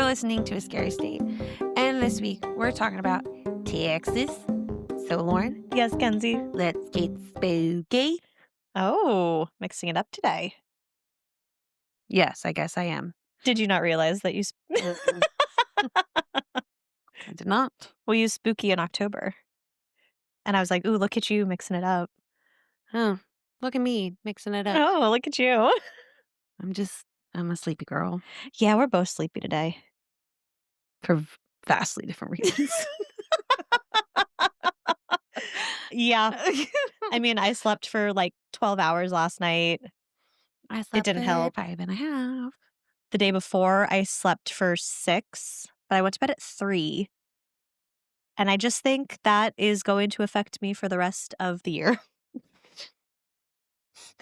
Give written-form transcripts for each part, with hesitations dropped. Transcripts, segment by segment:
listening to A Scary State. And this week, we're talking about Texas. So, Lauren, Yes, Kenzie. let's get spooky. Oh, mixing it up today. Yes, I guess I am. Did you not realize that Mm-mm. I did not. we use spooky in October? And I was like, ooh, look at you mixing it up. Oh, look at me mixing it up. Oh, look at you. I'm a sleepy girl Yeah, we're both sleepy today. for vastly different reasons. Yeah. I mean, I slept for like 12 hours last night. I slept didn't for help. 5.5. The day before, I slept for 6, but I went to bed at 3. And I just think that is going to affect me for the rest of the year.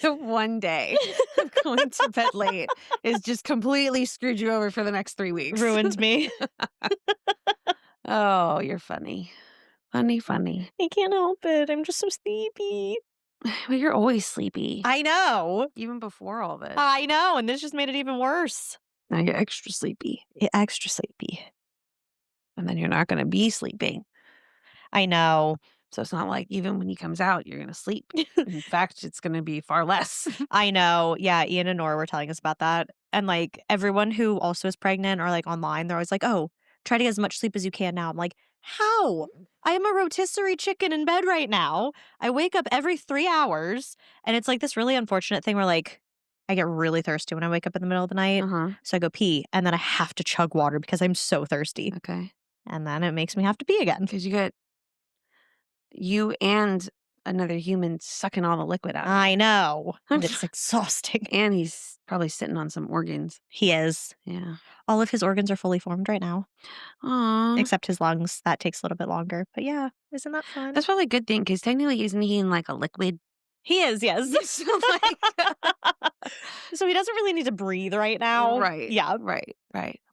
The one day of going to bed late is just completely screwed you over for the next 3 weeks. Ruined me. Oh, you're funny. Funny. I can't help it. I'm just so sleepy. Well, you're always sleepy. I know. Even before all this. I know. And this just made it even worse. Now you're extra sleepy. Extra sleepy. And then you're not going to be sleeping. I know. So it's not like even when he comes out, you're going to sleep. In fact, it's going to be far less. I know. Yeah, Ian and Nora were telling us about that. And like everyone who also is pregnant or like online, they're always like, oh, try to get as much sleep as you can now. I'm like, how? I am a rotisserie chicken in bed right now. I wake up every 3 hours. And it's like this really unfortunate thing where like I get really thirsty when I wake up in the middle of the night. Uh-huh. So I go pee and then I have to chug water because I'm so thirsty. Okay. And then it makes me have to pee again. Because you got you and another human sucking all the liquid out. I know. And it's exhausting. And he's probably sitting on some organs. He is. Yeah. All of his organs are fully formed right now, Aww. except his lungs. That takes a little bit longer. But yeah, isn't that fun? That's probably a good thing because technically isn't he in like a liquid? He is, yes. So like So he doesn't really need to breathe right now. Right. Yeah. Right.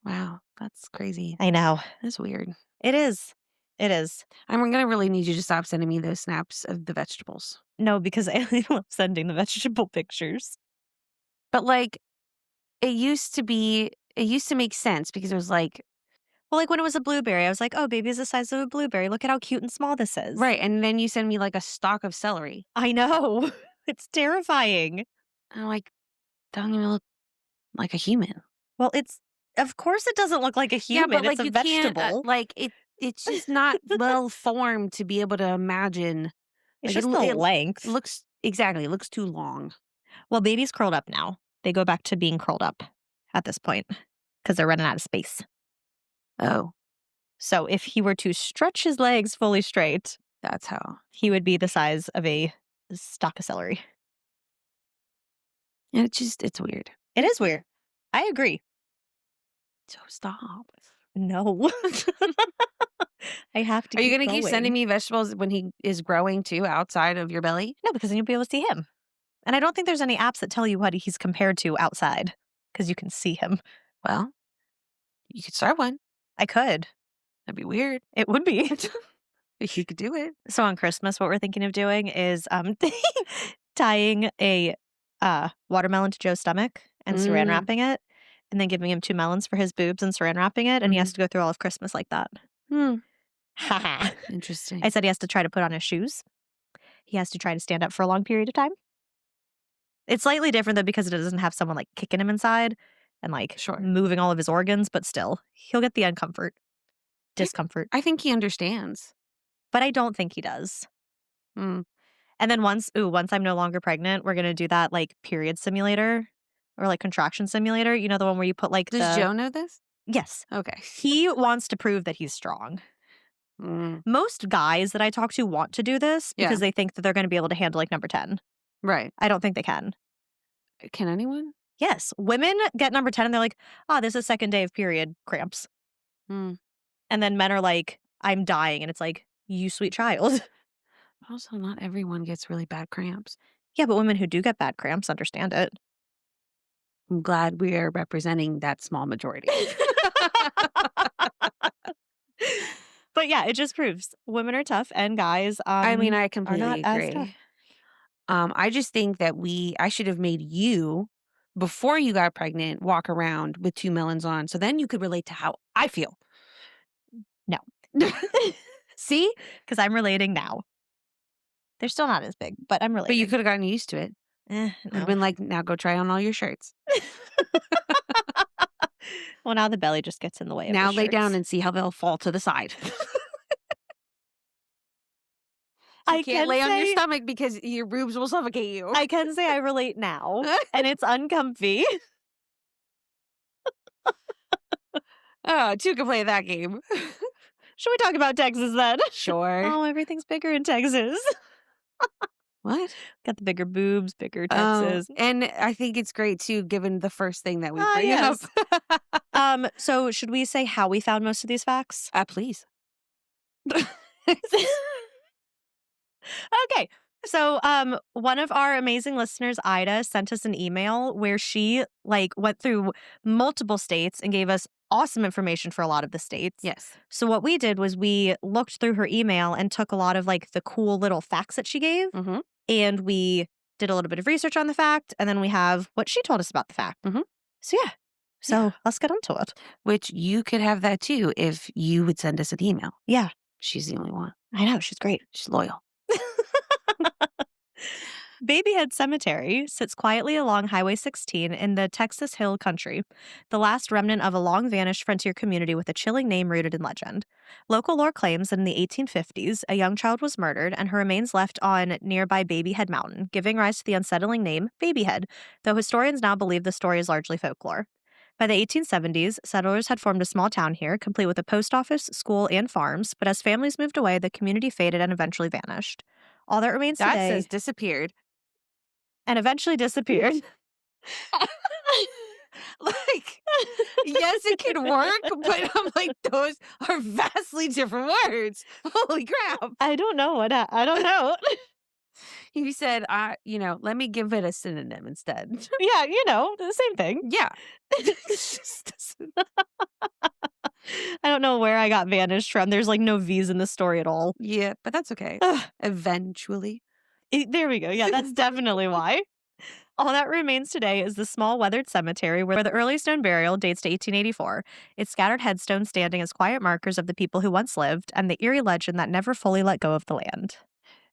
Wow. That's crazy. I know. That's weird. It is. It is. I'm going to really need you to stop sending me those snaps of the vegetables. No, because I love sending the vegetable pictures. But like it used to make sense because it was like, Well, like when it was a blueberry, I was like, oh, baby is the size of a blueberry. Look at how cute and small this is. right. And then you send me like a stalk of celery. I know. It's terrifying. And I'm like, don't even look like a human. Well, of course it doesn't look like a human. Yeah, but like it's a you vegetable. can't, it's just not well formed to be able to imagine. It's Like, just the length. It looks too long. Well, baby's curled up now. They go back to being curled up at this point because they're running out of space. Oh, So if he were to stretch his legs fully straight, that's how. he would be the size of a stalk of celery. And it's weird. It is weird. I agree. So stop. No. I have to Are you keep going to keep sending going. me vegetables when he is growing too outside of your belly? No, because then you'll be able to see him. And I don't think there's any apps that tell you what he's compared to outside because you can see him. Well, you could start one. I could. That'd be weird. It would be. If you could do it. So on Christmas, what we're thinking of doing is tying a watermelon to Joe's stomach and saran wrapping it, and then giving him 2 melons for his boobs and saran wrapping it, and he has to go through all of Christmas like that. Haha. Interesting. I said he has to try to put on his shoes. He has to try to stand up for a long period of time. It's slightly different though because it doesn't have someone like kicking him inside and like moving all of his organs, but still, he'll get the discomfort. I think he understands. But I don't think he does. Mm. And then once I'm no longer pregnant, we're going to do that like period simulator or like contraction simulator. You know, the one where you put like Does Joe know this? Yes. Okay. He wants to prove that he's strong. Mm. Most guys that I talk to want to do this because they think that they're going to be able to handle like number 10. Right. I don't think they can. Can anyone? Yes. Women get number 10 and they're like, this is second day of period cramps. Mm. And then men are like, I'm dying. And it's like, you sweet child. Also, not everyone gets really bad cramps. Yeah, but women who do get bad cramps understand it. I'm glad we are representing that small majority. But yeah, it just proves women are tough and guys I mean, I are completely not as agree. tough. I just think that I should have made you before you got pregnant walk around with 2 melons on, so then you could relate to how I feel. No. See? Because I'm relating now. They're still not as big, but I'm But you relating. could have gotten used to it. Would have No. been like, "Now go try on all your shirts. Well, now the belly just gets in the way of Now the lay down shirts. and see how they'll fall to the side." You I can't can lay on your say stomach because your boobs will suffocate you. I can say I relate now, and it's uncomfy. Oh, 2 can play that game. Should we talk about Texas then? Sure. Oh, everything's bigger in Texas. What? Got the bigger boobs, bigger Oh, Texas. and I think it's great too, given the first thing that we Ah, bring up. yes. So should we say how we found most of these facts? Please. Okay. So one of our amazing listeners, Ida, sent us an email where she went through multiple states and gave us awesome information for a lot of the states. Yes. So what we did was we looked through her email and took a lot of the cool little facts that she gave, Mm-hmm. and we did a little bit of research on the fact, and then we have what she told us about the fact. Mhm. So yeah. So let's get onto it. Which you could have that too if you would send us an email. Yeah. She's the only one. I know, she's great. She's loyal. Babyhead Cemetery sits quietly along Highway 16 in the Texas Hill Country, the last remnant of a long vanished frontier community with a chilling name rooted in legend. Local lore claims that in the 1850s, a young child was murdered and her remains left on nearby Babyhead Mountain, giving rise to the unsettling name Babyhead, though historians now believe the story is largely folklore. By the 1870s, settlers had formed a small town here, complete with a post office, school, and farms, but as families moved away, the community faded and eventually vanished. All that remains That today says disappeared. and eventually disappeared. Yes, it can work, but I'm like, those are vastly different words. Holy crap. I don't know I don't know. You said, let me give it a synonym instead. Yeah, the same thing. Yeah. It just doesn't- I don't know where I got vanished from. There's no V's in the story at all. Yeah, but that's okay. Ugh. Eventually. There we go. Yeah, that's definitely why. All that remains today is the small weathered cemetery where the earliest known burial dates to 1884, its scattered headstones standing as quiet markers of the people who once lived, and the eerie legend that never fully let go of the land.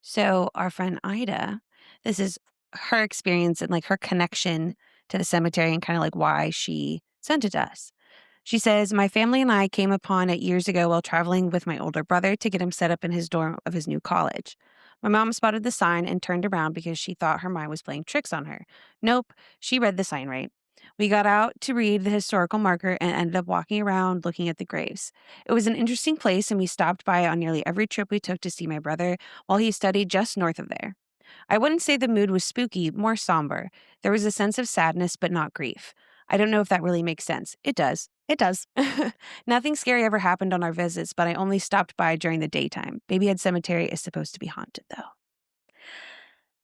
So our friend Ida, this is her experience and her connection to the cemetery and kind of why she sent it to us. She says, "My family and I came upon it years ago while traveling with my older brother to get him set up in his dorm of his new college. My mom spotted the sign and turned around because she thought her mind was playing tricks on her. Nope, she read the sign right. We got out to read the historical marker and ended up walking around looking at the graves. It was an interesting place, and we stopped by on nearly every trip we took to see my brother while he studied just north of there. I wouldn't say the mood was spooky, more somber. There was a sense of sadness, but not grief. I don't know if that really makes sense. It does. It does. Nothing scary ever happened on our visits, but I only stopped by during the daytime. Babyhead Cemetery is supposed to be haunted, though."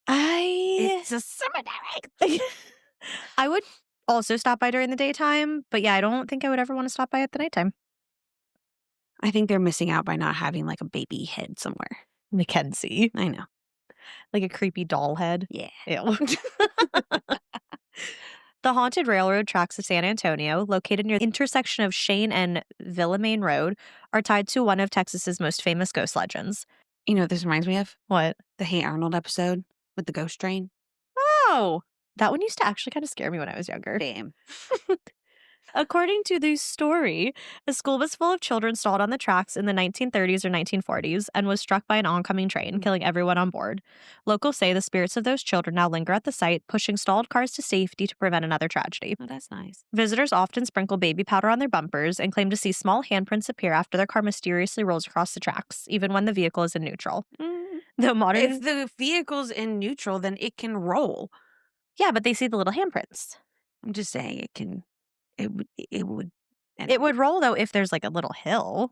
It's a cemetery. I would also stop by during the daytime, but yeah, I don't think I would ever want to stop by at the nighttime. I think they're missing out by not having a baby head somewhere. Mackenzie. I know. Like a creepy doll head. Yeah. Ew. The haunted railroad tracks of San Antonio, located near the intersection of Shane and Villamane Road, are tied to one of Texas's most famous ghost legends. You know what this reminds me of? What? The Hey Arnold episode with the ghost train. Oh, that one used to actually kind of scare me when I was younger. Damn. According to the story, a school bus full of children stalled on the tracks in the 1930s or 1940s and was struck by an oncoming train, killing everyone on board. Locals say the spirits of those children now linger at the site, pushing stalled cars to safety to prevent another tragedy. Oh, that's nice. Visitors often sprinkle baby powder on their bumpers and claim to see small handprints appear after their car mysteriously rolls across the tracks, even when the vehicle is in neutral. Though modern... If the vehicle's in neutral, then it can roll. Yeah, but they see the little handprints. I'm just saying it can... It would. It would roll, though, if there's a little hill.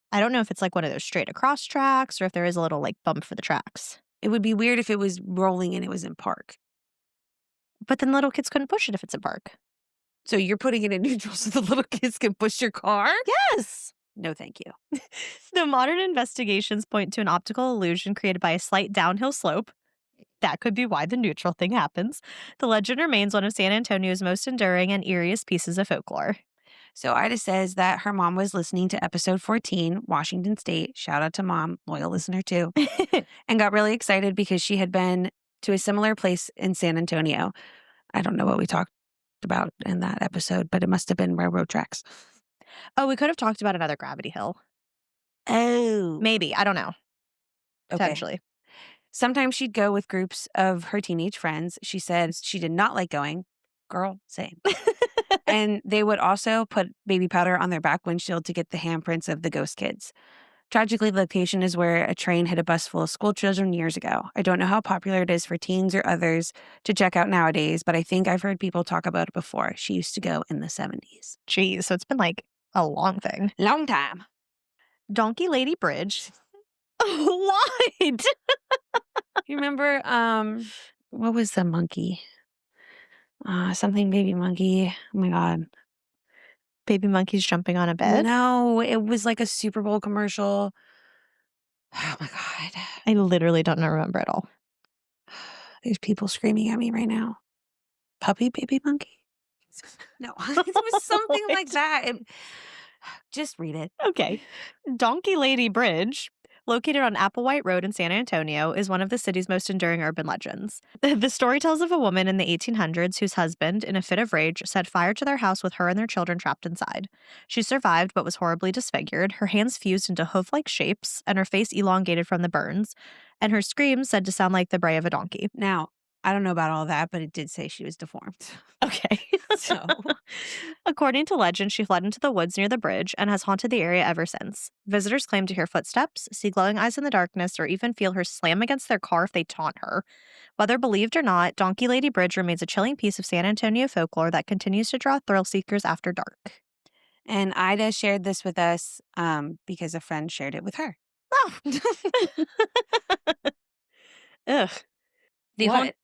I don't know if it's one of those straight across tracks or if there is a little bump for the tracks. It would be weird if it was rolling and it was in park. But then little kids couldn't push it if it's in park. So you're putting it in neutral so the little kids can push your car? Yes! No, thank you. The modern investigations point to an optical illusion created by a slight downhill slope. That could be why the neutral thing happens. The legend remains one of San Antonio's most enduring and eeriest pieces of folklore. So Ida says that her mom was listening to episode 14, Washington State. Shout out to mom, loyal listener too, and got really excited because she had been to a similar place in San Antonio. I don't know what we talked about in that episode, but it must have been railroad tracks. Oh, we could have talked about another Gravity Hill. Oh. Maybe. I don't know. Okay. Potentially. Sometimes she'd go with groups of her teenage friends. She said she did not like going. Girl, same. And they would also put baby powder on their back windshield to get the handprints of the ghost kids. Tragically, the location is where a train hit a bus full of school children years ago. I don't know how popular it is for teens or others to check out nowadays, but I think I've heard people talk about it before. She used to go in the 70s. Geez, so it's been like a long thing. Long time. Donkey Lady Bridge. What? You remember, what was the monkey? Something baby monkey. Oh my God. Baby monkeys jumping on a bed? No, it was like a Super Bowl commercial. Oh my God. I literally don't remember at all. There's people screaming at me right now. Puppy baby monkey? No, it was something like that. Just read it. Okay. Donkey Lady Bridge, located on Applewhite Road in San Antonio, is one of the city's most enduring urban legends. The story tells of a woman in the 1800s whose husband, in a fit of rage, set fire to their house with her and their children trapped inside. She survived but was horribly disfigured, her hands fused into hoof-like shapes, and her face elongated from the burns, and her screams said to sound like the bray of a donkey. Now, I don't know about all that, but it did say she was deformed. Okay. So, According to legend, she fled into the woods near the bridge and has haunted the area ever since. Visitors claim to hear footsteps, see glowing eyes in the darkness, or even feel her slam against their car if they taunt her. Whether believed or not, Donkey Lady Bridge remains a chilling piece of San Antonio folklore that continues to draw thrill seekers after dark. and Ida shared this with us because a friend shared it with her. Oh. Ugh. The What?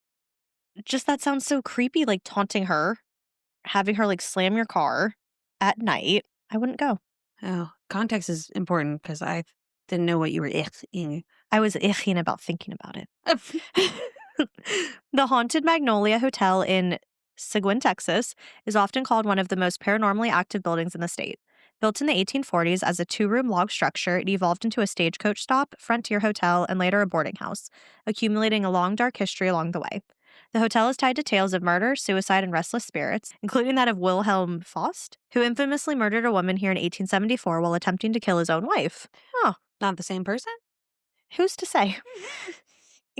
just that sounds so creepy, like taunting her, having her like slam your car at night. I wouldn't go. Oh, context is important because I didn't know what you were iching. I was iching about thinking about it. The Haunted Magnolia Hotel in Seguin, Texas, is often called one of the most paranormally active buildings in the state. Built in the 1840s as a two-room log structure, it evolved into a stagecoach stop, frontier hotel, and later a boarding house, accumulating a long, dark history along the way. The hotel is tied to tales of murder, suicide, and restless spirits, including that of Wilhelm Faust, who infamously murdered a woman here in 1874 while attempting to kill his own wife. Oh, Not the same person? who's to say?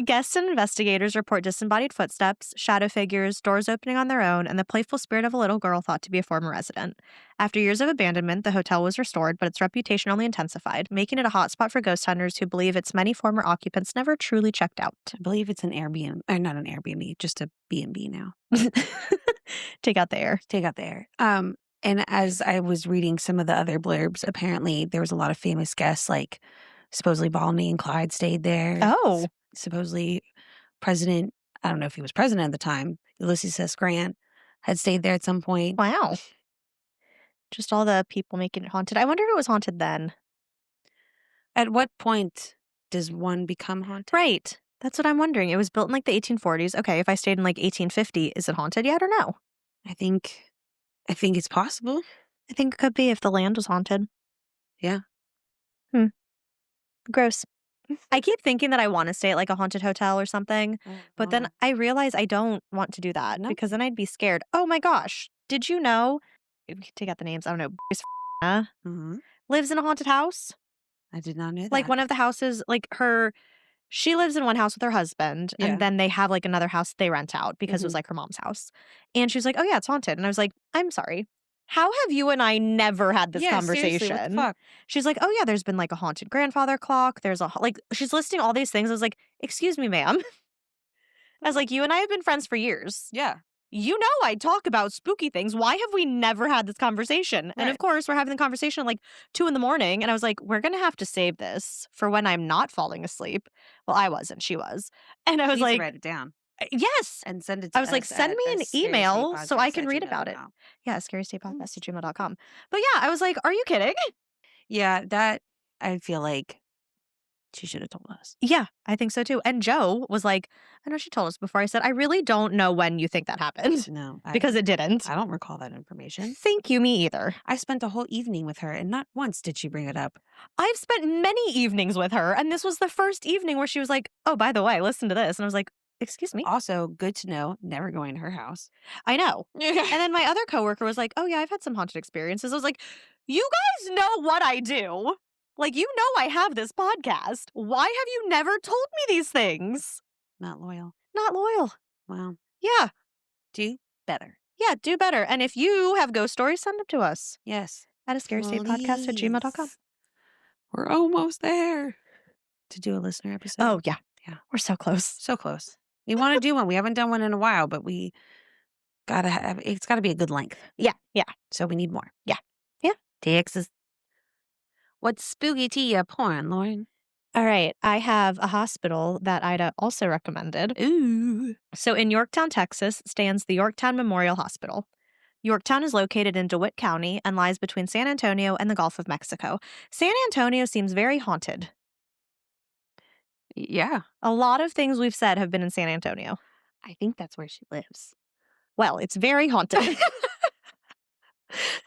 Guests and investigators report disembodied footsteps, shadow figures, doors opening on their own, and the playful spirit of a little girl thought to be a former resident. After years of abandonment, the hotel was restored, but its reputation only intensified, making it a hotspot for ghost hunters who believe its many former occupants never truly checked out. I believe it's an Airbnb, or not an Airbnb, just a B&B now. Take out the air. Take out the air. And as I was reading some of the other blurbs, apparently there was a lot of famous guests, like supposedly Bonnie and Clyde stayed there. Oh. Supposedly President, I don't know if he was president at the time, Ulysses S. Grant had stayed there at some point. Wow. Just all the people making it haunted. I wonder if it was haunted then. At what point does one become haunted? Right. That's what I'm wondering. It was built in like the 1840s. Okay, if I stayed in like 1850, is it haunted yet or no? I think it's possible. I think it could be if the land was haunted. Yeah. Gross. I keep thinking that I want to stay at like a haunted hotel or something, but then I realize I don't want to do that No. because then I'd be scared. Oh my gosh. Did you know? We can take out the names. I don't know. Mhm. Lives in a haunted house. I did not know that. Like one of the houses, like she lives in one house with her husband, Yeah. and then they have like another house they rent out because it was like her mom's house. And she was like, "Oh yeah, it's haunted." And I was like, "I'm sorry. How have you and I never had this conversation?" Seriously, what the fuck? She's like, "Oh yeah, there's been like a haunted grandfather clock. There's like she's listing all these things." I was like, "Excuse me, ma'am." I was like, "You and I have been friends for years. Yeah. You know I talk about spooky things. Why have we never had this conversation?" And of Right. course, we're having the conversation at like 2 a.m. And I was like, "We're going to have to save this for when I'm not falling asleep." Well, I wasn't. She was. And I was Please like, write it down yes. and send it to I was like, us send at me the an Scary State email so I Podcast can at read about it. gmail.com. Yeah, scarystaypodcast@gmail.com. But yeah, I was like, are you kidding? Yeah, that I feel like She should have told us. Yeah, I think so too. And Joe was like, I know she told us before. I said, I really don't know when you think that happened. No, Because it didn't. I don't recall that information. Thank you, me either. I spent a whole evening with her, and not once did she bring it up. I've spent many evenings with her, and this was the first evening where she was like, oh, by the way, listen to this. And I was like, excuse me? Also, good to know, never going to her house. I know. And then my other coworker was like, oh, yeah, I've had some haunted experiences. I was like, you guys know what I do. Like, you know I have this podcast. Why have you never told me these things? Not loyal. Not loyal. Well, Yeah. do better. Yeah, do better. And if you have ghost stories, send them to us Yes. at a scarestatepodcast@gmail.com. Please. We're almost there to do a listener episode. Oh, yeah. Yeah. We're so close. So close. We want to do one. We haven't done one in a while, but we gotta have, it's gotta be a good length. Yeah. Yeah. So we need more. Yeah. Yeah. Texas. What's spooky to you pouring, Lauren? All right. I have a hospital that Ida also recommended. Ooh. So in Yorktown, Texas, stands the Yorktown Memorial Hospital. Yorktown is located in DeWitt County and lies between San Antonio and the Gulf of Mexico. San Antonio seems very haunted. Yeah. A lot of things we've said have been in San Antonio. I think that's where she lives. Well, it's very haunted.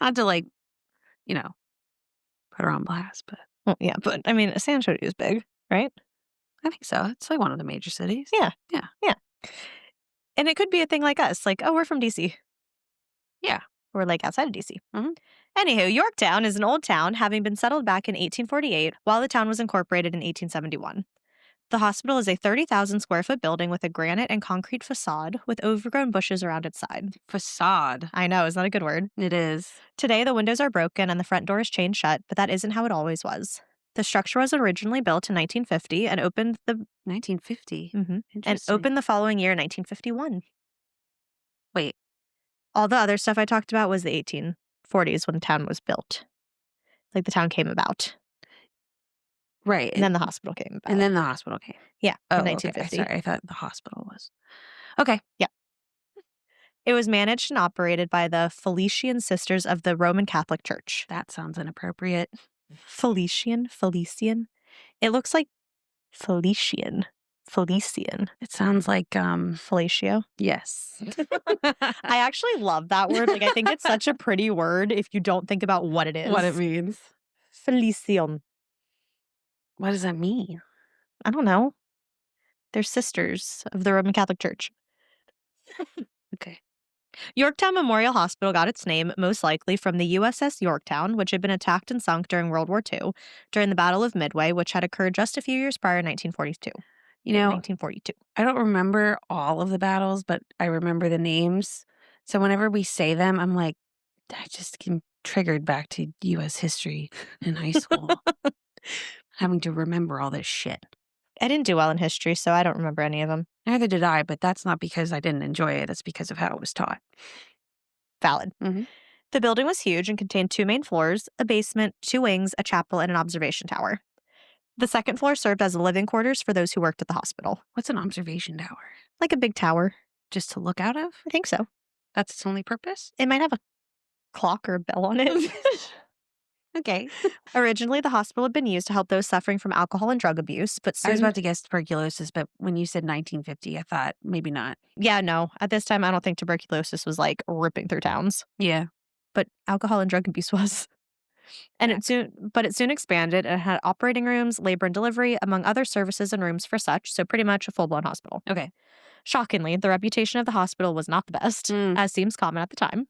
Not to like, put her on blast, but Well, yeah, but I mean, San Antonio is big, right? I think so. It's like one of the major cities. Yeah. Yeah. Yeah. And it could be a thing like us, like, oh, we're from DC. Yeah. We're like outside of DC. Mhm. Anywho, Yorktown is an old town, having been settled back in 1848, while the town was incorporated in 1871. The hospital is a 30,000 square foot building with a granite and concrete facade with overgrown bushes around its side. Facade. I know, is that a good word? It is. Today, the windows are broken and the front door is chained shut, but that isn't how it always was. The structure was originally built in 1950 and opened 1950. and Interesting. opened the following year in 1951. Wait. All the other stuff I talked about was the 1840s when the town was built. Like the town came about. Right. And then the hospital came about. And then the hospital came. Yeah, Oh, in okay. 1950. Sorry, I thought the hospital was. Okay. Yeah. It was managed and operated by the Felician Sisters of the Roman Catholic Church. That sounds inappropriate. Felician? It looks like Felician. It sounds like Fellatio. yes. I actually love that word. Like, I think it's such a pretty word if you don't think about what it is. What it means. Felician. What does that mean? I don't know. They're sisters of the Roman Catholic Church. Okay. Yorktown Memorial Hospital got its name most likely from the USS Yorktown, which had been attacked and sunk during World War II during the Battle of Midway, which had occurred just a few years prior in 1942. 1942. I don't remember all of the battles, but I remember the names. So whenever we say them, I'm like, I just get triggered back to U.S. history in high school. Having to remember all this shit. I didn't do well in history, so I don't remember any of them. Neither did I, but that's not because I didn't enjoy it. It's because of how it was taught. Valid. Mhm. The building was huge and contained 2 main floors, a basement, 2 wings, a chapel, and an observation tower. The second floor served as living quarters for those who worked at the hospital. What's an observation tower? Like a big tower. Just to look out of? I think so. That's its only purpose? It might have a clock or a bell on it. Okay. Originally, the hospital had been used to help those suffering from alcohol and drug abuse, but soon... I was about to guess tuberculosis, but when you said 1950, I thought maybe not. Yeah, no. At this time, I don't think tuberculosis was like ripping through towns. Yeah. But alcohol and drug abuse was. And it soon expanded and had operating rooms, labor and delivery, among other services and rooms for such, so pretty much a full-blown hospital. Okay. Shockingly, the reputation of the hospital was not the best, as seems common at the time.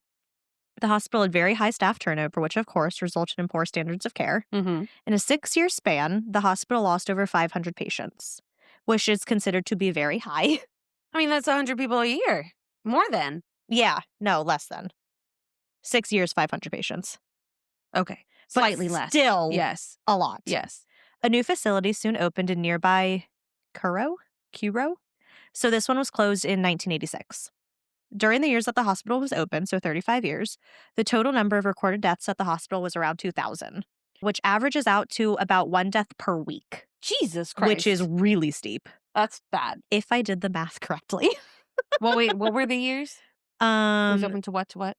The hospital had very high staff turnover, which of course resulted in poor standards of care. Mm-hmm. In a 6-year span, the hospital lost over 500 patients, which is considered to be very high. I mean, that's 100 people a year. More than. Yeah, no, less than. 6 years, 500 patients. Okay. But Slightly less. Still Yes. a lot. Yes. A new facility soon opened in nearby Curo? So this one was closed in 1986. During the years that the hospital was open, so 35 years, the total number of recorded deaths at the hospital was around 2,000, which averages out to about 1 death per week. Jesus Christ. Which is really steep. That's bad. If I did the math correctly. Well, wait, what were the years? It was 1951 open to what?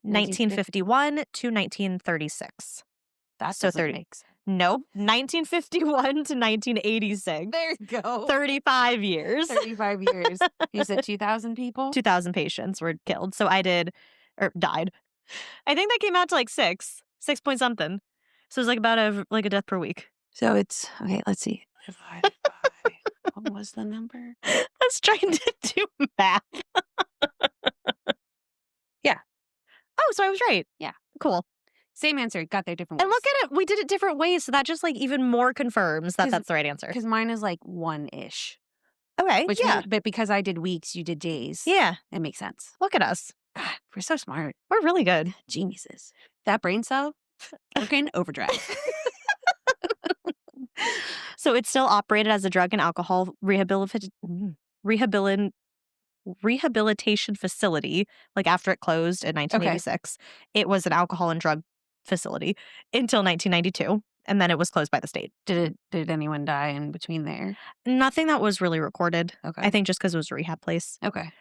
1951 to 1936. That's So so 30. 30. Nope. 1951 to 1986. There you go. 35 years. 35 years. You said 2,000 people? 2,000 patients were killed. So I did, or died. I think that came out to like 6 point something. So it was like about a death per week. So it's, okay, let's see. Divided by, what was the number? I was trying to do math. Yeah. Oh, so I was right. Yeah. Cool. Same answer. Got there different And ways. look at it. We did it different ways. So that just like even more confirms that that's the right answer. Because mine is like one-ish. Okay. Which yeah. but because I did weeks, you did days. Yeah. It makes sense. Look at us. God, we're so smart. We're really good. Geniuses. That brain cell, working overdrive. So it's still operated as a drug and alcohol rehabilitation facility. Like after it closed in 1986, it was an alcohol and drug facility until 1992. And then it was closed by the state. Did anyone die in between there? Nothing that was really recorded. Okay. I think just because it was a rehab place. Okay.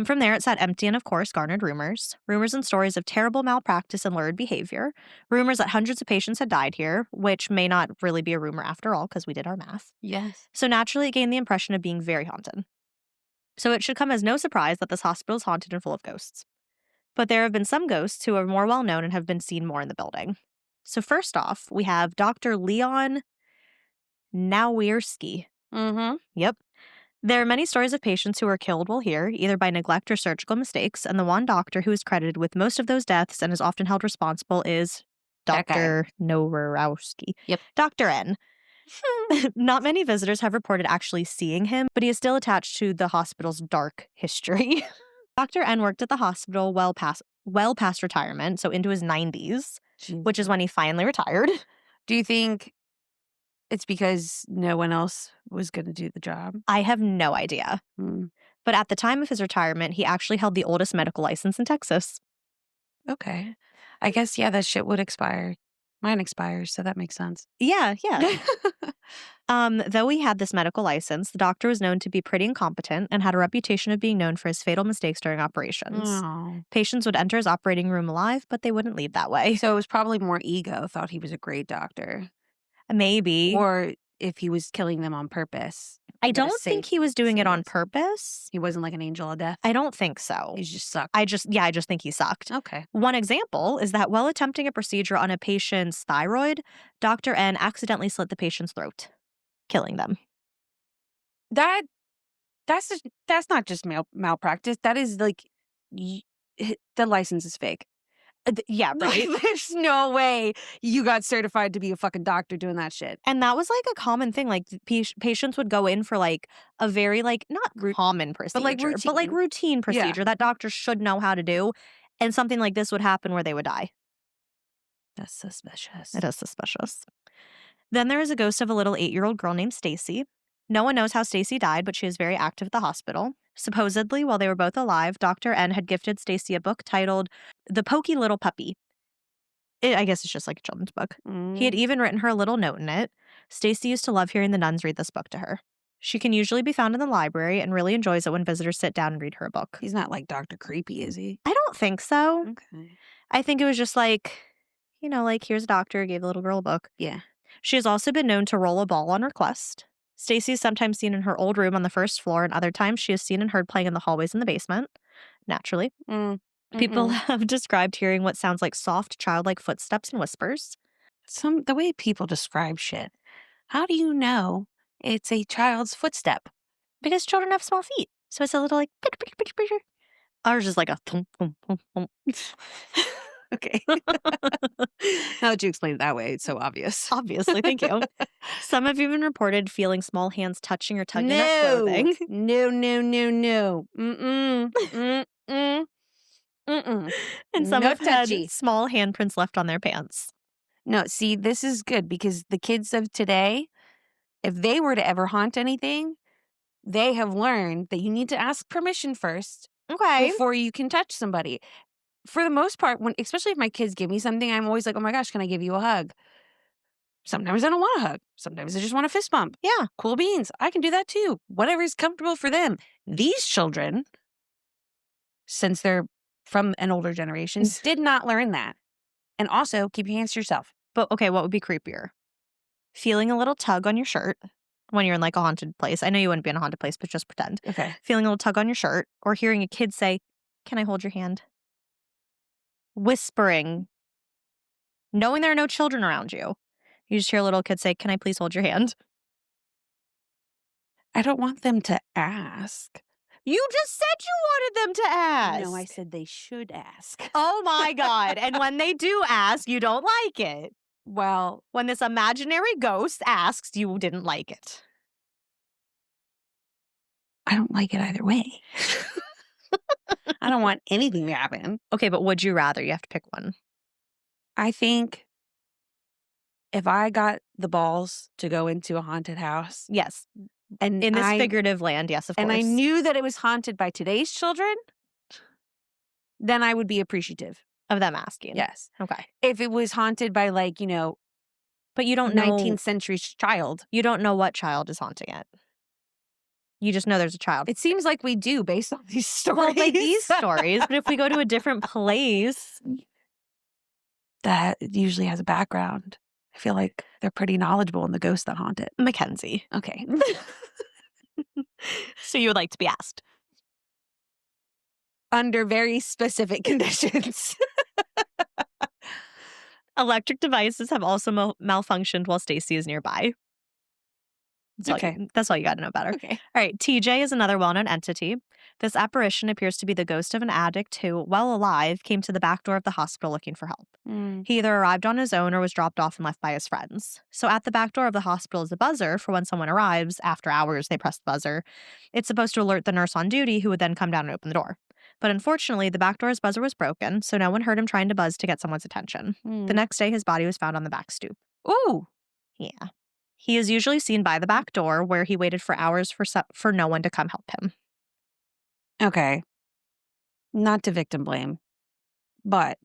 From there, it sat empty and, of course, garnered rumors. Rumors and stories of terrible malpractice and lurid behavior. Rumors that hundreds of patients had died here, which may not really be a rumor after all, because we did our math. Yes. So naturally, it gained the impression of being very haunted. So it should come as no surprise that this hospital is haunted and full of ghosts. But there have been some ghosts who are more well-known and have been seen more in the building. So first off, we have Dr. Leon Nowierski. Mm-hmm. Yep. There are many stories of patients who were killed while here, either by neglect or surgical mistakes, and the one doctor who is credited with most of those deaths and is often held responsible is That guy. Dr. Nowierski. Yep. Dr. N. Not many visitors have reported actually seeing him, but he is still attached to the hospital's dark history. Dr. N worked at the hospital well past retirement, so into his 90s, which is when he finally retired. Do you think it's because no one else was going to do the job? I have no idea. Hmm. But at the time of his retirement, he actually held the oldest medical license in Texas. Okay. I guess, yeah, that shit would expire. Mine expires, so that makes sense. Yeah. Though he had this medical license, the doctor was known to be pretty incompetent and had a reputation of being known for his fatal mistakes during operations. Oh. Patients would enter his operating room alive, but they wouldn't leave that way. So it was probably more ego, thought he was a great doctor. Maybe. Or if he was killing them on purpose. I don't think he was doing it on purpose. He wasn't like an angel of death. I don't think so. He just sucked. I just think he sucked. Okay. One example is that while attempting a procedure on a patient's thyroid, Dr. N accidentally slit the patient's throat, killing them. That's not just malpractice. That is like the license is fake. Yeah, right. There's no way you got certified to be a fucking doctor doing that shit. And that was like a common thing. Like patients would go in for like a very like not common procedure, but like routine procedure that doctors should know how to do. And something like this would happen where they would die. That's suspicious. It is suspicious. Then there is a ghost of a little 8-year-old girl named Stacy. No one knows how Stacy died, but she is very active at the hospital. Supposedly, while they were both alive, Dr. N had gifted Stacy a book titled The Pokey Little Puppy. I guess it's just like a children's book. He had even written her a little note in it. Stacy used to love hearing the nuns read this book to her. She can usually be found in the library and really enjoys it when visitors sit down and read her a book. He's not like Dr. Creepy, is he? I don't think so. Okay. I think it was just like, like here's a doctor, gave the little girl a book. Yeah. She has also been known to roll a ball on request. Stacy is sometimes seen in her old room on the first floor, and other times she is seen and heard playing in the hallways in the basement. Naturally. People have described hearing what sounds like soft, childlike footsteps and whispers. The way people describe shit. How do you know it's a child's footstep? Because children have small feet. So it's a little like, ours is like a thump, thump, thump, thump. Okay. Now that you explain it that way, it's so obvious. Obviously, thank you. Some have even reported feeling small hands touching or tugging at clothing. No. And some have had small handprints left on their pants. No, see, this is good because the kids of today, if they were to ever haunt anything, they have learned that you need to ask permission first before you can touch somebody. For the most part, especially if my kids give me something, I'm always like, oh my gosh, can I give you a hug? Sometimes I don't want a hug. Sometimes I just want a fist bump. Yeah. Cool beans. I can do that too. Whatever is comfortable for them. These children, since they're from an older generation, did not learn that. And also, keep your hands to yourself. But okay, what would be creepier? feeling a little tug on your shirt when you're in like a haunted place. I know you wouldn't be in a haunted place, but just pretend. Okay. Feeling a little tug on your shirt or hearing a kid say, "Can I hold your hand?" Whispering, knowing there are no children around you. You just hear a little kid say, "Can I please hold your hand?" I don't want them to ask. You just said you wanted them to ask. No, I said they should ask. Oh my God. And when they do ask, you don't like it. Well, When this imaginary ghost asks, you didn't like it. I don't like it either way. I don't want anything to happen. Okay, but would you rather? You have to pick one. I think if I got the balls to go into a haunted house Yes. and In this figurative land, yes, of course. I knew that it was haunted by today's children, then I would be appreciative. Of them asking. Yes. Okay. If it was haunted by like, But you don't know 19th century child. you don't know what child is haunting it. You just know there's a child. It seems like we do based on these stories. Well, like these stories, but if we go to a different place. That usually has a background. I feel like they're pretty knowledgeable in the ghosts that haunt it. Mackenzie. Okay. So you would like to be asked. Under very specific conditions. Electric devices have also malfunctioned while Stacy is nearby. That's all you got to know about her. Okay. All right, TJ is another well-known entity. This apparition appears to be the ghost of an addict who, while alive, came to the back door of the hospital looking for help. He either arrived on his own or was dropped off and left by his friends. So at the back door of the hospital is a buzzer for when someone arrives. After hours, they press the buzzer. It's supposed to alert the nurse on duty, who would then come down and open the door. But unfortunately, the back door's buzzer was broken, so no one heard him trying to buzz to get someone's attention. The next day, his body was found on the back stoop. Ooh. Yeah. He is usually seen by the back door, where he waited for hours for no one to come help him. Okay. Not to victim blame, but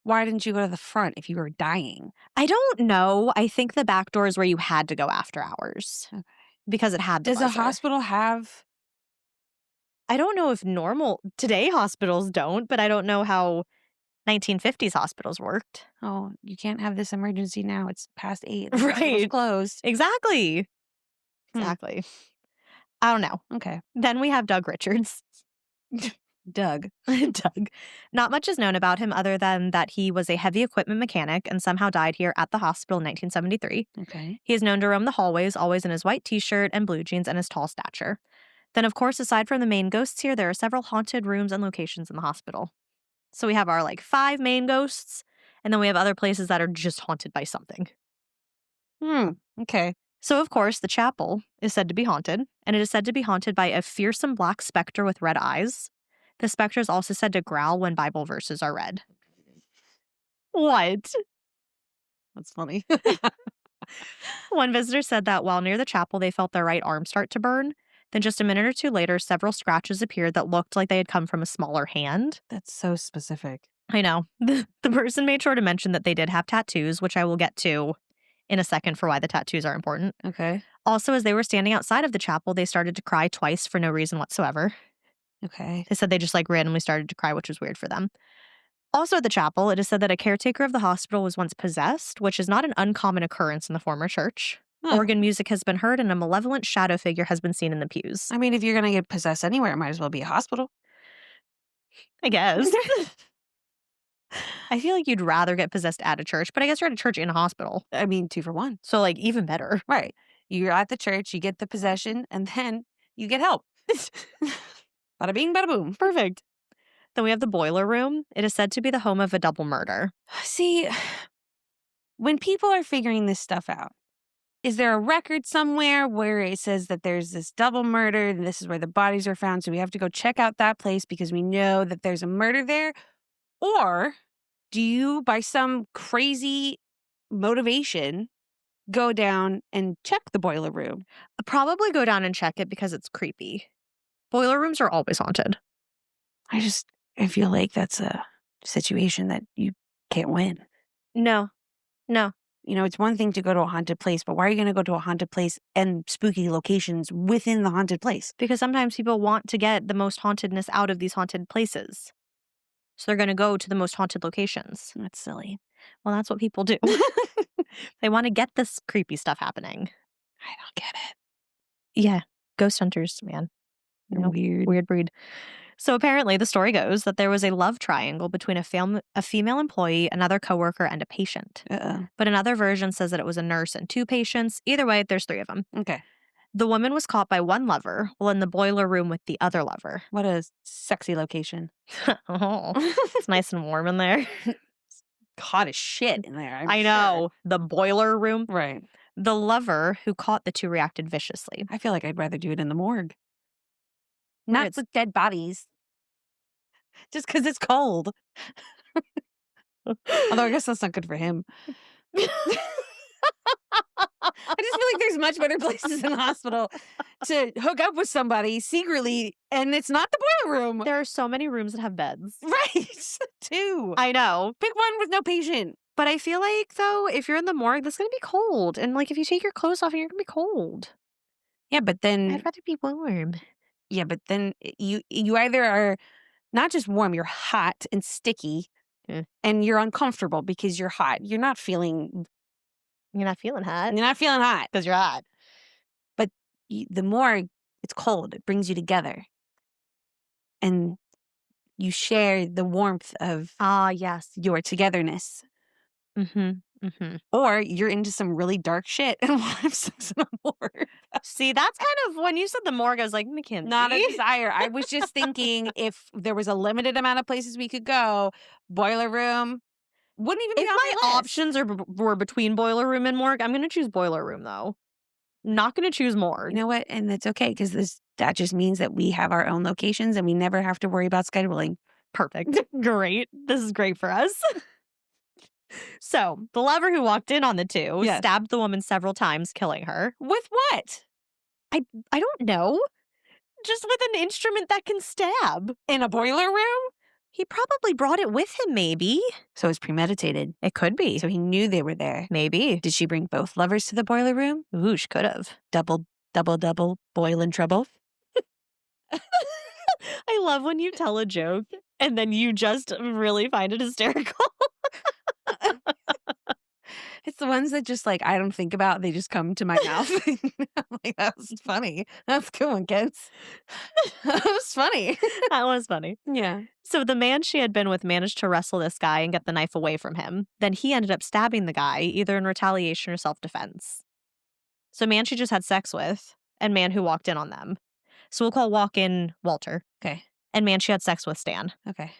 why didn't you go to the front if you were dying? I don't know. I think the back door is where you had to go after hours. Okay. Because it had the Does a buzzer. hospital have... I don't know if today hospitals don't, but I don't know how 1950s hospitals worked. Oh, you can't have this emergency now. It's past 8. The hospital's Right. closed. Exactly. Exactly. I don't know. Okay. Then we have Doug Richards. Doug. Doug. Not much is known about him other than that he was a heavy equipment mechanic and somehow died here at the hospital in 1973. Okay. He is known to roam the hallways, always in his white t-shirt and blue jeans and his tall stature. Then, of course, aside from the main ghosts here, there are several haunted rooms and locations in the hospital. So we have our 5 main ghosts, and then we have other places that are just haunted by something. Okay. So, of course, the chapel is said to be haunted, and it is said to be haunted by a fearsome black specter with red eyes. The specter is also said to growl when Bible verses are read. What? That's funny. One visitor said that while near the chapel, they felt their right arm start to burn. Then just a minute or two later, several scratches appeared that looked like they had come from a smaller hand. That's so specific. I know. The person made sure to mention that they did have tattoos, which I will get to in a second for why the tattoos are important. Okay. Also, as they were standing outside of the chapel, they started to cry twice for no reason whatsoever. Okay. They said they just randomly started to cry, which was weird for them. Also at the chapel, it is said that a caretaker of the hospital was once possessed, which is not an uncommon occurrence in the former church. Huh. Organ music has been heard and a malevolent shadow figure has been seen in the pews. I mean, if you're going to get possessed anywhere, it might as well be a hospital. I guess. I feel like you'd rather get possessed at a church, but I guess you're at a church in a hospital. I mean, 2 for 1. So, even better. Right. You're at the church, you get the possession, and then you get help. Bada bing, bada boom. Perfect. Then we have the boiler room. It is said to be the home of a double murder. See, when people are figuring this stuff out, is there a record somewhere where it says that there's this double murder and this is where the bodies are found? So we have to go check out that place because we know that there's a murder there? Or do you, by some crazy motivation, go down and check the boiler room? I'll probably go down and check it because it's creepy. Boiler rooms are always haunted. I feel like that's a situation that you can't win. No. It's one thing to go to a haunted place, but why are you going to go to a haunted place and spooky locations within the haunted place? Because sometimes people want to get the most hauntedness out of these haunted places. So they're going to go to the most haunted locations. That's silly. Well, that's what people do. They want to get this creepy stuff happening. I don't get it. Yeah. Ghost hunters, man. They're weird. Weird breed. So apparently, the story goes that there was a love triangle between a female employee, another coworker, and a patient. Uh-oh. But another version says that it was a nurse and 2 patients. Either way, there's 3 of them. Okay. The woman was caught by one lover while in the boiler room with the other lover. What a sexy location. Oh, it's nice and warm in there. Hot as shit in there. I know. The boiler room. Right. The lover who caught the 2 reacted viciously. I feel like I'd rather do it in the morgue. Where Not it's- with dead bodies. Just because it's cold. Although I guess that's not good for him. I just feel like there's much better places in the hospital to hook up with somebody secretly, and it's not the boiler room. There are so many rooms that have beds. Right. 2. I know. Pick one with no patient. But I feel like, though, if you're in the morgue, that's going to be cold. And, like, if you take your clothes off, you're going to be cold. Yeah, but then I'd rather be warm. Yeah, but then you either are not just warm, you're hot and sticky, and you're uncomfortable because you're hot. You're not feeling hot. hot. Because you're hot. But the more it's cold, it brings you together. And you share the warmth of Yes. your togetherness. Or you're into some really dark shit and want to have sex in a morgue. See, that's kind of, when you said the morgue, I was like, Mackenzie. Not a desire. I was just thinking if there was a limited amount of places we could go, boiler room wouldn't even be If on my my list. options were between boiler room and morgue, I'm going to choose boiler room, though. Not going to choose morgue. You know what? And that's okay because that just means that we have our own locations and we never have to worry about scheduling. Perfect. Great. This is great for us. So, the lover who walked in on the 2 Yes. stabbed the woman several times, killing her. With what? I don't know. Just with an instrument that can stab. In a boiler room? He probably brought it with him, maybe. So it was premeditated. It could be. So he knew they were there. Maybe. Did she bring both lovers to the boiler room? Ooh, she could have. Double, boil in trouble. I love when you tell a joke and then you just really find it hysterical. It's the ones that just I don't think about. They just come to my mouth. I'm like, that was funny. That's a good one, kids. That was funny. That was funny. Yeah. So the man she had been with managed to wrestle this guy and get the knife away from him. Then he ended up stabbing the guy, either in retaliation or self-defense. So man she just had sex with, and man who walked in on them. So we'll call walk-in Walter. Okay. And man she had sex with, Stan. Okay.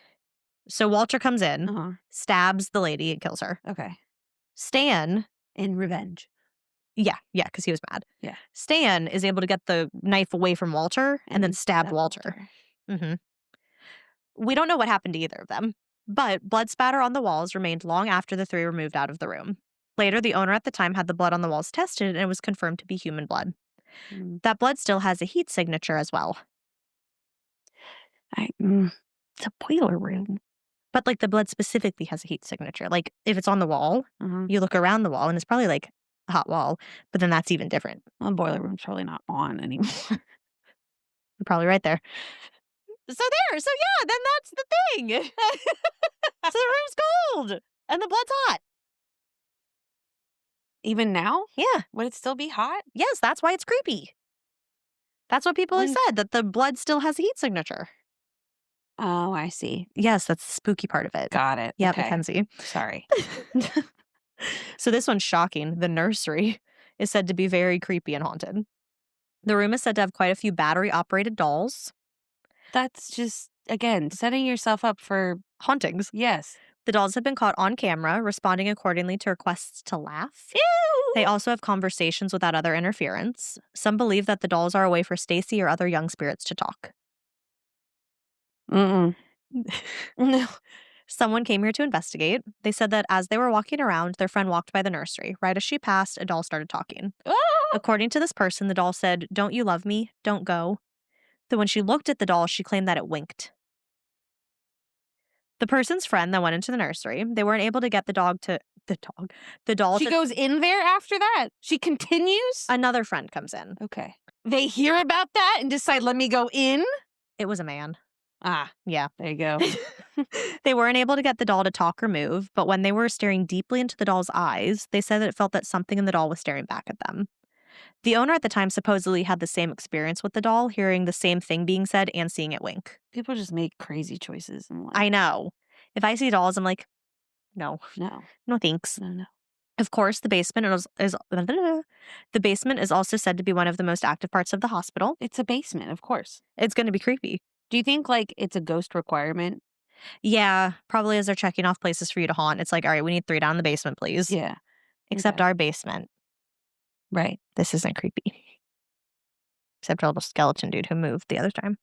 So Walter comes in, Uh-huh. stabs the lady, and kills her. Okay. Stan, In revenge. yeah, because he was mad. Yeah. Stan is able to get the knife away from Walter and then stab Walter. We don't know what happened to either of them, but blood spatter on the walls remained long after the 3 were moved out of the room. Later, the owner at the time had the blood on the walls tested and it was confirmed to be human blood. That blood still has a heat signature as well. It's a boiler room. But the blood specifically has a heat signature. If it's on the wall, Uh-huh. you look around the wall and it's probably a hot wall, but then that's even different. Well, the boiler room's probably not on anymore. You're probably right there. So yeah, then that's the thing. So the room's cold and the blood's hot. Even now? Yeah. Would it still be hot? Yes, that's why it's creepy. That's what people have said, that the blood still has a heat signature. Oh, I see. Yes, that's the spooky part of it. Got it. Yeah, Okay. Mackenzie. Sorry. So this one's shocking. The nursery is said to be very creepy and haunted. The room is said to have quite a few battery-operated dolls. That's just, again, setting yourself up for Hauntings. yes. The dolls have been caught on camera, responding accordingly to requests to laugh. Ew. They also have conversations without other interference. Some believe that the dolls are a way for Stacy or other young spirits to talk. No. Someone came here to investigate. They said that as they were walking around, their friend walked by the nursery. Right as she passed, a doll started talking. Ah! According to this person, the doll said, "Don't you love me? Don't go." Then when she looked at the doll, she claimed that it winked. The person's friend then went into the nursery. They weren't able to get the doll She to... goes in there after that? She continues? Another friend comes in. Okay. They hear about that and decide, let me go in? It was a man. Ah, Yeah. there you go. They weren't able to get the doll to talk or move, but when they were staring deeply into the doll's eyes, they said that it felt that something in the doll was staring back at them. The owner at the time supposedly had the same experience with the doll, hearing the same thing being said and seeing it wink. People just make crazy choices in life. I know. If I see dolls, I'm like, no, No, no thanks. no. Of course, the basement is the basement is also said to be one of the most active parts of the hospital. It's a basement, of course. It's going to be creepy. Do you think, like, it's a ghost requirement? Yeah, probably as they're checking off places for you to haunt. It's like, all right, we need 3 down in the basement, please. Yeah. Except Okay. our basement. Right. This isn't creepy. Except our little skeleton dude who moved the other time.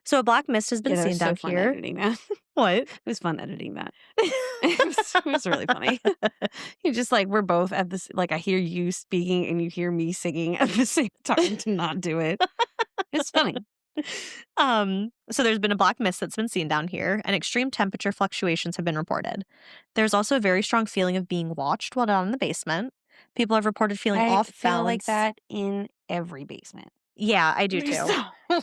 So a black mist has been Yeah, that seen was so down fun here. editing that. What? It was fun editing that. It was really funny. You just, like, we're both at this like, I hear you speaking and you hear me singing at the same time to not do it. It's funny. So there's been a black mist that's been seen down here, and extreme temperature fluctuations have been reported. There's also a very strong feeling of being watched while down in the basement. People have reported feeling I off feel like balance. that in every basement. Yeah, I do too. So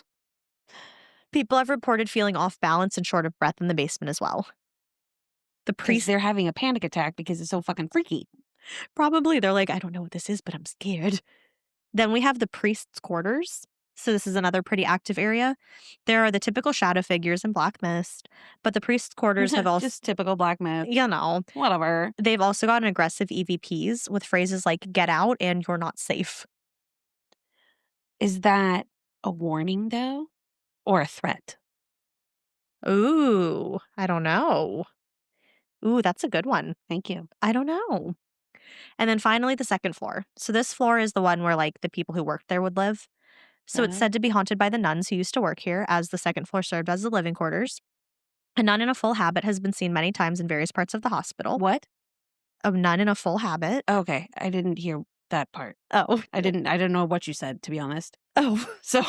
People have reported feeling off balance and short of breath in the basement as well. The 'cause priest they're having a panic attack because it's so fucking freaky. probably they're like, I don't know what this is, but I'm scared. Then we have the priest's quarters. So this is another pretty active area. There are the typical shadow figures in black mist, but the priest's quarters have also, Just typical black myth. you know, Whatever. they've also got an aggressive EVPs with phrases like "get out" and "you're not safe." Is that a warning, though? Or a threat? Ooh, I don't know. Ooh, that's a good one. Thank you. I don't know. And then finally, the second floor. So this floor is the one where like the people who worked there would live. So it's Uh, said to be haunted by the nuns who used to work here, as the second floor served as the living quarters. A nun in a full habit has been seen many times in various parts of the hospital. what? A nun in a full habit. Okay, I didn't hear that part. Oh, I don't know what you said, to be honest. oh, So,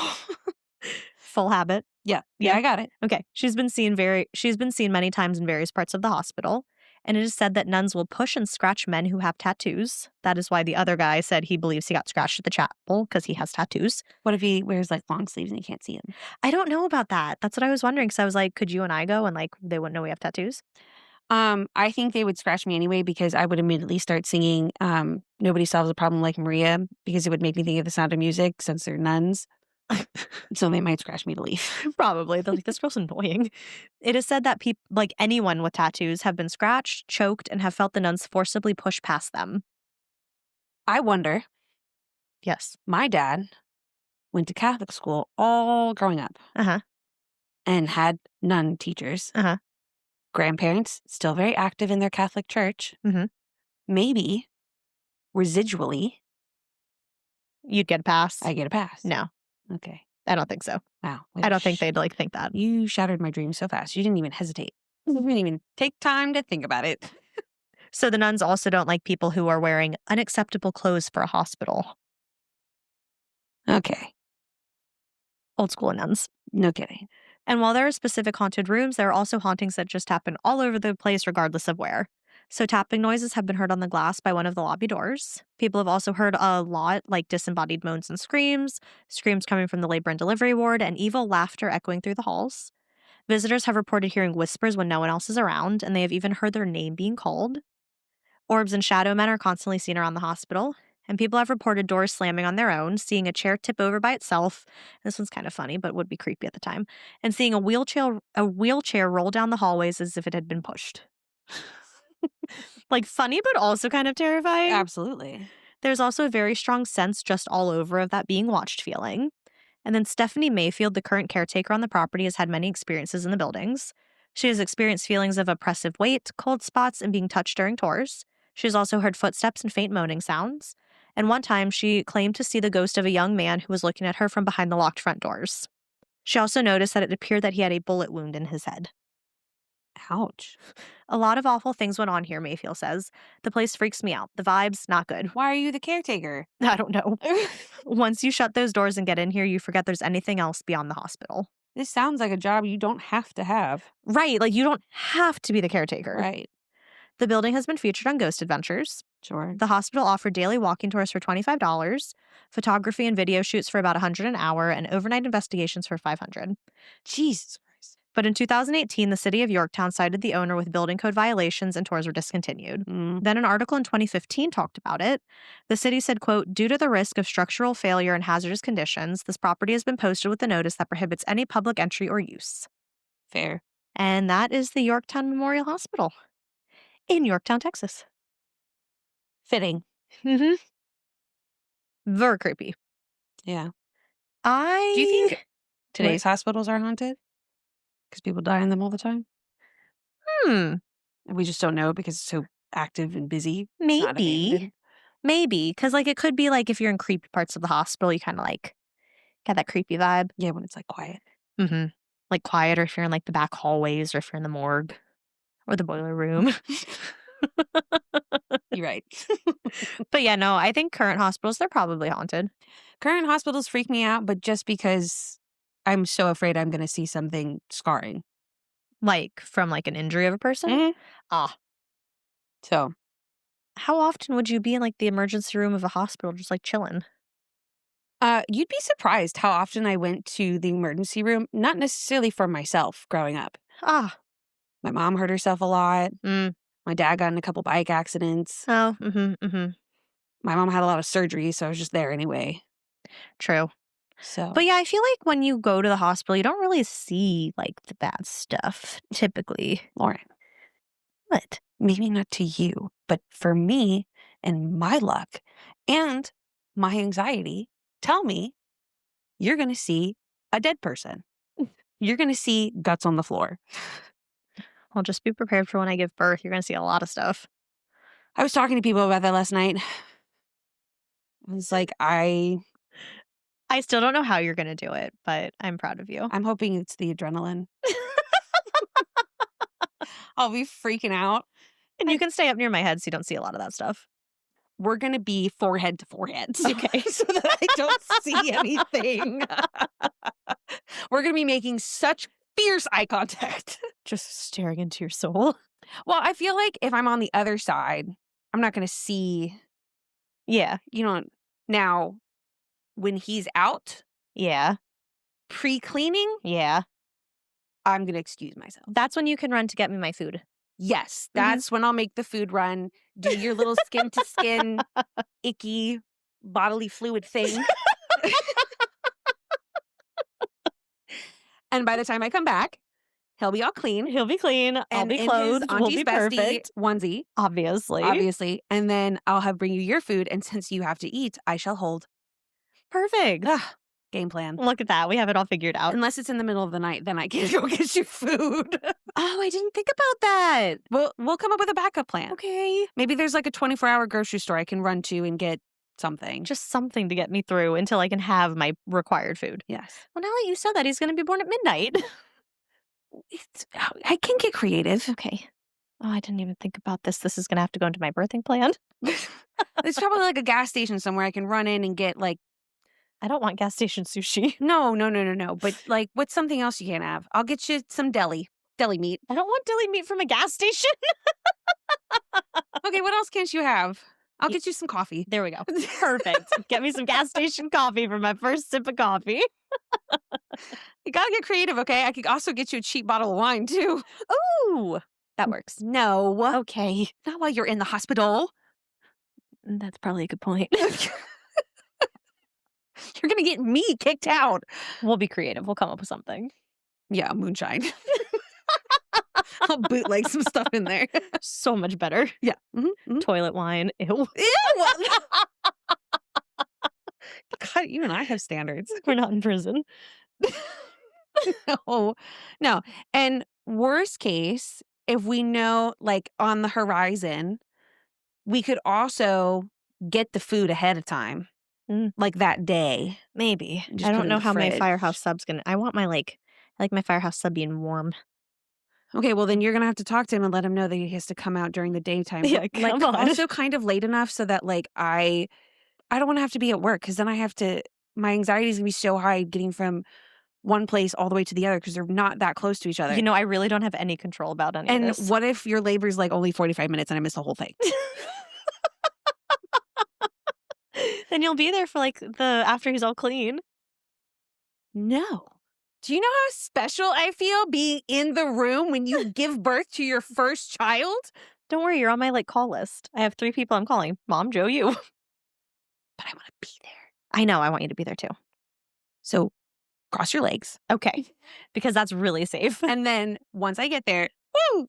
full habit. yeah, Yeah. I got it. Okay. She's been seen many times in various parts of the hospital. And it is said that nuns will push and scratch men who have tattoos. That is why the other guy said he believes he got scratched at the chapel because he has tattoos. What if he wears, like, long sleeves and you can't see him? I don't know about that. That's what I was wondering. So I was like, could you and I go and like they wouldn't know we have tattoos? I think they would scratch me anyway because I would immediately start singing, Nobody Solves a Problem Like Maria because it would make me think of The Sound of Music since they're nuns. So they might scratch me to leave. Probably. They're like, this girl's annoying. It is said that people, like anyone with tattoos, have been scratched, choked, and have felt the nuns forcibly push past them. I wonder, Yes. my dad went to Catholic school all growing up Uh huh. and had nun teachers. Uh huh. Grandparents still very active in their Catholic church. Mhm. Maybe residually You'd get a pass. I get a pass. No, Okay. I don't think so. Wow. I don't think they'd like think that. You shattered my dream so fast. You didn't even hesitate. You didn't even take time to think about it. So the nuns also don't like people who are wearing unacceptable clothes for a hospital. Okay. Old school nuns. No kidding. And while there are specific haunted rooms, there are also hauntings that just happen all over the place, regardless of where. So tapping noises have been heard on the glass by one of the lobby doors. People have also heard a lot, like disembodied moans and screams coming from the labor and delivery ward, and evil laughter echoing through the halls. Visitors have reported hearing whispers when no one else is around, and they have even heard their name being called. Orbs and shadow men are constantly seen around the hospital, and people have reported doors slamming on their own, seeing a chair tip over by itself. This one's kind of funny, but would be creepy at the time. And seeing a wheelchair roll down the hallways as if it had been pushed. Like funny, but also kind of terrifying. Absolutely. There's also a very strong sense just all over of that being watched feeling. And then Stephanie Mayfield, the current caretaker on the property, has had many experiences in the buildings. She has experienced feelings of oppressive weight, cold spots, and being touched during tours. She has also heard footsteps and faint moaning sounds. And one time, she claimed to see the ghost of a young man who was looking at her from behind the locked front doors. She also noticed that it appeared that he had a bullet wound in his head. Ouch. A lot of awful things went on here, Mayfield says. The place freaks me out. The vibes, not good. Why are you the caretaker? I don't know. Once you shut those doors and get in here, you forget there's anything else beyond the hospital. This sounds like a job you don't have to have. Right, like you don't have to be the caretaker. Right. The building has been featured on Ghost Adventures. Sure. The hospital offered daily walking tours for $25, photography and video shoots for about $100 an hour, and overnight investigations for $500. Jesus Christ. But in 2018, the city of Yorktown cited the owner with building code violations and tours were discontinued. Mm, Then an article in 2015 talked about it. The city said, quote, due to the risk of structural failure and hazardous conditions, this property has been posted with a notice that prohibits any public entry or use. fair. And that is the Yorktown Memorial Hospital in Yorktown, Texas. Fitting. Mm-hmm. Very creepy. Yeah. Do you I think today's hospitals are haunted? Because people die in them all the time? hmm, And we just don't know because it's so active and busy. It's not maybe. abandoned. Maybe. Because like it could be like if you're in creepy parts of the hospital, you kind of like get that creepy vibe. Yeah, when it's like quiet. Mm-hmm. Like quiet, or if you're in like the back hallways, or if you're in the morgue or the boiler room. You're right. But yeah, no, I think current hospitals, they're probably haunted. Current hospitals freak me out, but just because I'm so afraid I'm going to see something scarring. Like from like an injury of a person. Mhm. Ah, So, how often would you be in like the emergency room of a hospital just like chilling? you'd be surprised how often I went to the emergency room, not necessarily for myself growing up. Ah, My mom hurt herself a lot. mm. My dad got in a couple bike accidents. Oh, mm-hmm. My mom had a lot of surgery, so I was just there anyway. True. So, But yeah, I feel like when you go to the hospital, you don't really see like the bad stuff typically. Lauren, What? maybe not to you, but for me and my luck and my anxiety, tell me you're going to see a dead person. You're going to see guts on the floor. Well, just be prepared for when I give birth. You're going to see a lot of stuff. I was talking to people about that last night. I was like, I still don't know how you're going to do it, but I'm proud of you. I'm hoping it's the adrenaline. I'll be freaking out. And you can stay up near my head so you don't see a lot of that stuff. We're going to be forehead to forehead. Okay. So that I don't see anything. We're going to be making such fierce eye contact. Just staring into your soul. Well, I feel like if I'm on the other side, I'm not going to see, Yeah. now when he's out Yeah. pre-cleaning, Yeah. I'm going to excuse myself. That's when you can run to get me my food. Yes, that's when I'll make the food run, do your little skin to skin, icky bodily fluid thing. And by the time I come back, he'll be all clean. He'll be clean. I'll And be in clothed. his We'll auntie's be bestie perfect. onesie, Obviously. obviously. And then I'll have bring you your food. And since you have to eat, I shall hold. Perfect. Ugh, game plan. Look at that. We have it all figured out. Unless it's in the middle of the night, then I can go get you food. Oh, I didn't think about that. We'll come up with a backup plan. Okay. Maybe there's like a 24-hour grocery store I can run to and get something. Just something to get me through until I can have my required food. Yes. Well, now that you said that, he's going to be born at midnight. I can get creative. Okay. Oh, I didn't even think about this. This is going to have to go into my birthing plan. There's probably like a gas station somewhere I can run in and get like, I don't want gas station sushi. no. But like, what's something else you can't have? I'll get you some deli meat. I don't want deli meat from a gas station. Okay, what else can't you have? I'll get you some coffee. There we go. Perfect. Get me some gas station coffee for my first sip of coffee. You gotta get creative, okay? I could also get you a cheap bottle of wine too. Ooh, that works. No, Okay. not while you're in the hospital. That's probably a good point. You're gonna get me kicked out. We'll be creative. We'll come up with something. Yeah, moonshine. I'll bootleg some stuff in there. So much better. Yeah. Toilet wine. Ew. Ew! God, you and I have standards. We're not in prison. No. And worst case, if we know, like, on the horizon, we could also get the food ahead of time, like that day. Maybe. Just I put it don't in know the how my fridge. firehouse sub's gonna. I want my I like my firehouse sub being warm. Okay, well, then you're gonna have to talk to him and let him know that he has to come out during the daytime. Yeah, Like, come on. also kind of late enough so that, like, I don't want to have to be at work because then my anxiety is gonna be so high getting from one place all the way to the other because they're not that close to each other. You know, I really don't have any control about any of And this. what if your labor is like only 45 minutes and I miss the whole thing? Then you'll be there for like after he's all clean. No. Do you know how special I feel being in the room when you give birth to your first child? Don't worry, you're on my call list. I have 3 people I'm calling. Mom, Joe, you. But I want to be there. I know, I want you to be there too. So cross your legs. Okay. Because that's really safe. And then once I get there, woo!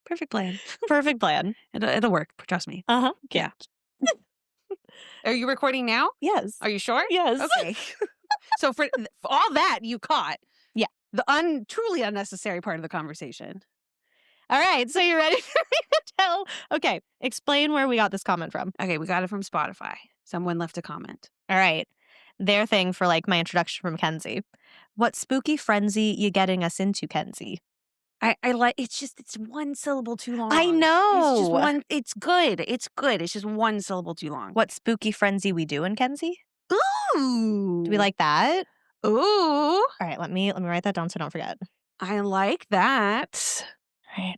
Perfect plan. Perfect plan. It'll work. Trust me. Uh-huh. Yeah. Are you recording now? Yes. Are you sure? Yes. Okay. So for all that you caught. Yeah. The truly unnecessary part of the conversation. All right. So you ready for me to tell? Okay. Explain where we got this comment from. Okay. We got it from Spotify. Someone left a comment. All right. Their thing for my introduction from Kenzie. What spooky frenzy you getting us into, Kenzie? I like it's one syllable too long. I know. It's just one. It's good. It's good. It's just one syllable too long. What spooky frenzy we doing, Kenzie? Ooh. Do we like that? Ooh. All right, let me write that down so I don't forget. I like that. All right.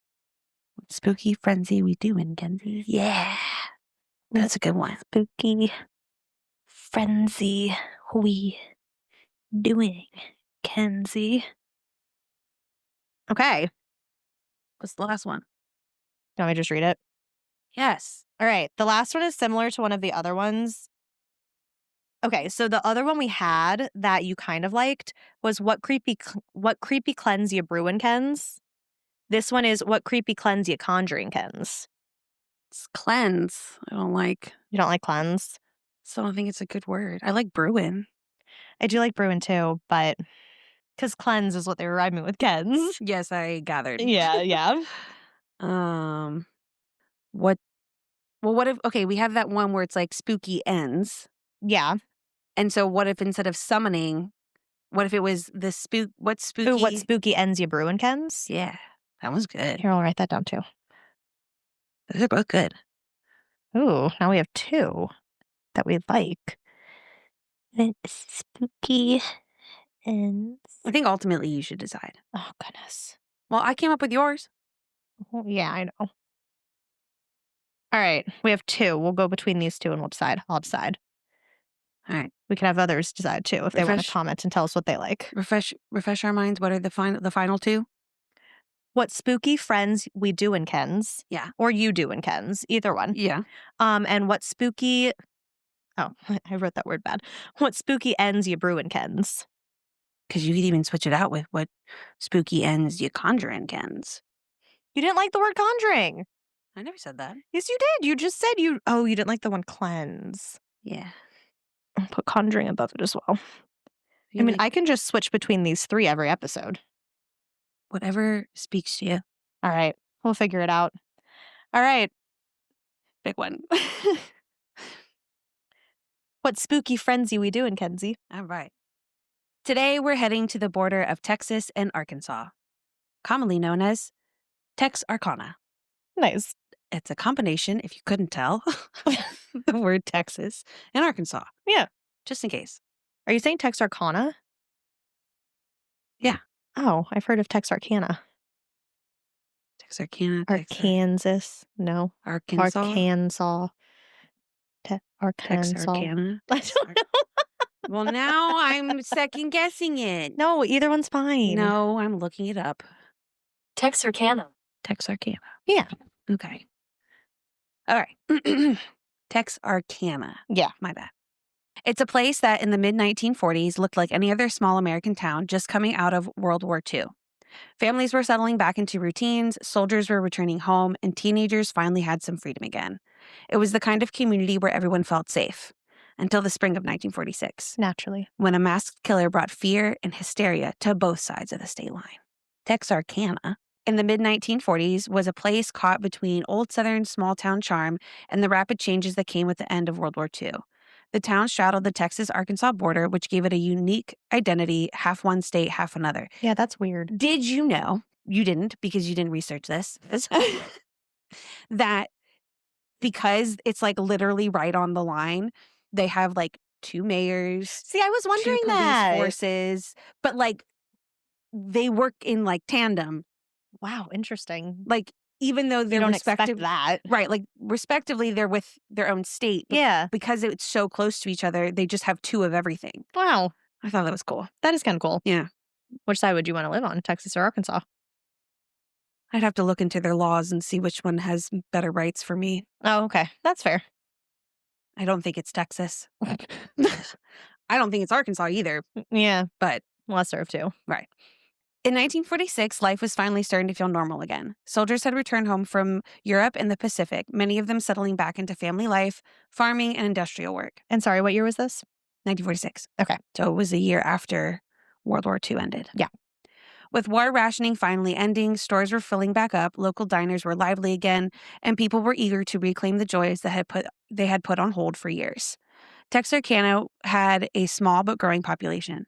What spooky frenzy we doing, Kenzie? Yeah. That's a good one. Spooky frenzy we doing, Kenzie. Okay. What's the last one? You want me to just read it? Yes. All right. The last one is similar to one of the other ones. Okay, so the other one we had that you kind of liked was what creepy cleanse you brewin' Kens. This one is what creepy cleanse you conjuring Kens. It's cleanse. I don't like. You don't like cleanse? So I don't think it's a good word. I like Bruin. I do like brewin' too, but because cleanse is what they were rhyming with Kens. Yes, I gathered. Yeah. What? Well, what if? Okay, we have that one where it's like spooky ends. Yeah. And so, what if instead of summoning, what if it was the spook? What's spooky? Ooh, what spooky ends you brewin' Kens? Yeah, that one's good. Here, I'll write that down too. Those are both good. Ooh, now we have 2 that we like. Spooky ends. I think ultimately you should decide. Oh, goodness. Well, I came up with yours. Oh, yeah, I know. All right, we have 2. We'll go between these 2 and we'll decide. I'll decide. All right. We can have others decide too if they want to comment and tell us what they like. Refresh our minds. What are the final 2? What spooky friends we do in Kens. Yeah. Or you do in Kens. Either one. Yeah. And what spooky... Oh, I wrote that word bad. What spooky ends you brew in Kens. Because you could even switch it out with what spooky ends you conjure in Kens. You didn't like the word conjuring. I never said that. Yes, you did. You just said you... Oh, you didn't like the one cleanse. Yeah. I'll put conjuring above it as well. I mean, I can just switch between these 3 every episode. Whatever speaks to you. All right. We'll figure it out. All right. Big one. What spooky frenzy we doing, Kenzie? All right. Today we're heading to the border of Texas and Arkansas, commonly known as Texarkana. Nice. It's a combination, if you couldn't tell, the word Texas and Arkansas. Yeah. Just in case. Are you saying Texarkana? Yeah. Oh, I've heard of Texarkana. Texarkana. Arkansas. No. Arkansas. Arkansas. Arkansas. Texarkana. Well, now I'm second guessing it. No, either one's fine. No, I'm looking it up. Texarkana. Texarkana. Yeah. Okay. All right. Texarkana. Yeah. My bad. It's a place that in the mid-1940s looked like any other small American town just coming out of World War II. Families were settling back into routines, soldiers were returning home, and teenagers finally had some freedom again. It was the kind of community where everyone felt safe. Until the spring of 1946. Naturally. When a masked killer brought fear and hysteria to both sides of the state line. Texarkana, in the mid-1940s, was a place caught between old Southern small-town charm and the rapid changes that came with the end of World War II. The town straddled the Texas-Arkansas border, which gave it a unique identity, half one state, half another. Yeah, that's weird. Did you know, you didn't because you didn't research this, that because it's literally right on the line, they have 2 mayors. See, I was wondering 2 police that. forces, but they work in tandem. Wow, interesting. even though You they're don't expect respective, that. right? Like respectively, they're with their own state, but Yeah. because it's so close to each other, they just have two of everything. Wow. I thought that was cool. That is kind of cool. Yeah. Which side would you want to live on, Texas or Arkansas? I'd have to look into their laws and see which one has better rights for me. Oh, okay. That's fair. I don't think it's Texas. I don't think it's Arkansas either, Yeah. but Lesser of two. right. In 1946, life was finally starting to feel normal again. Soldiers had returned home from Europe and the Pacific, many of them settling back into family life, farming, and industrial work. And sorry, what year was this? 1946. Okay. So it was a year after World War II ended. Yeah. With war rationing finally ending, stores were filling back up, local diners were lively again, and people were eager to reclaim the joys that they had put on hold for years. Texarkana had a small but growing population.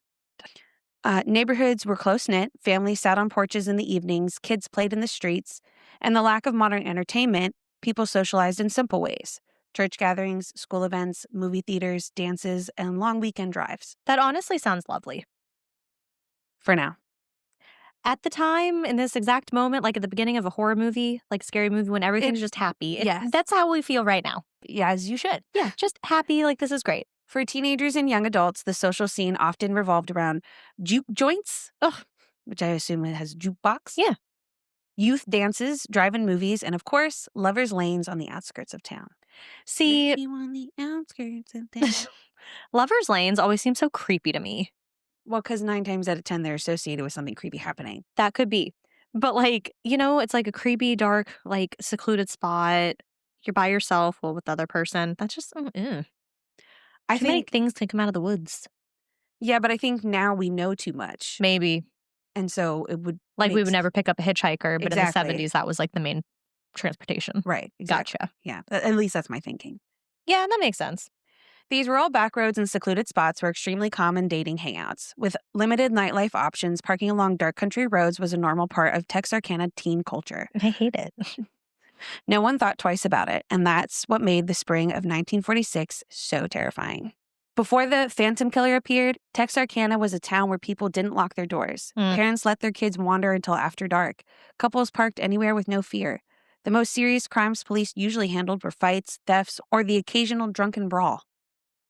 Neighborhoods were close-knit, families sat on porches in the evenings, kids played in the streets, and the lack of modern entertainment, people socialized in simple ways. Church gatherings, school events, movie theaters, dances, and long weekend drives. That honestly sounds lovely. For now. At the time, in this exact moment, like at the beginning of a horror movie, like scary movie, when everything's just happy. Yes. That's how we feel right now. Yeah, as you should. Yeah, just happy, like this is great. For teenagers and young adults, the social scene often revolved around juke joints, which I assume it has jukebox. Yeah. Youth dances, drive-in movies, and of course, lovers' lanes on the outskirts of town. See, You on the outskirts of town. lovers' lanes always seem so creepy to me. Well, because 9 times out of 10, they're associated with something creepy happening. That could be. But like, it's like a creepy, dark, like secluded spot. You're by yourself, well, with the other person. That's just, I too many think, things can come out of the woods. yeah, but I think now we know too much. Maybe. And so it would Like we make would never pick up a hitchhiker, but Exactly. in the 70s, that was like the main transportation. Right. Exactly. Gotcha. Yeah. At least that's my thinking. Yeah, that makes sense. These rural backroads and secluded spots were extremely common dating hangouts. With limited nightlife options, parking along dark country roads was a normal part of Texarkana teen culture. I hate it. No one thought twice about it, and that's what made the spring of 1946 so terrifying. Before the Phantom Killer appeared, Texarkana was a town where people didn't lock their doors. Parents let their kids wander until after dark. Couples parked anywhere with no fear. The most serious crimes police usually handled were fights, thefts, or the occasional drunken brawl.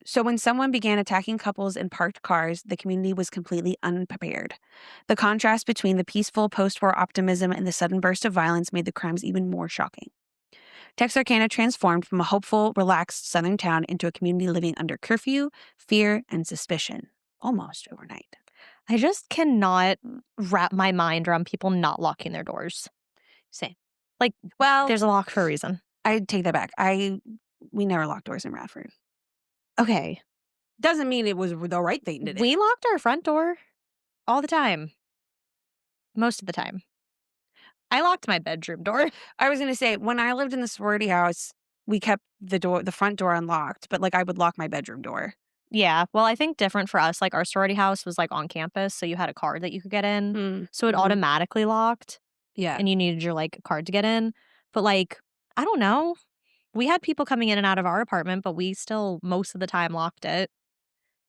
So when someone began attacking couples in parked cars, the community was completely unprepared. The contrast between the peaceful post-war optimism and the sudden burst of violence made the crimes even more shocking. Texarkana transformed from a hopeful, relaxed southern town into a community living under curfew, fear, and suspicion, almost overnight. I just cannot wrap my mind around people not locking their doors. Same. Like, Well, there's a lock for a reason. I take that back. We never locked doors in Radford. Okay. Doesn't mean it was the right thing to do. We locked our front door all the time. Most of the time. I locked my bedroom door. I was going to say, when I lived in the sorority house, we kept the front door unlocked, but like I would lock my bedroom door. Yeah. Well, I think different for us. Like our sorority house was like on campus, so you had a card that you could get in. So it automatically locked. Yeah. And you needed your like card to get in. But like, I don't know. We had people coming in and out of our apartment, but we still most of the time locked it.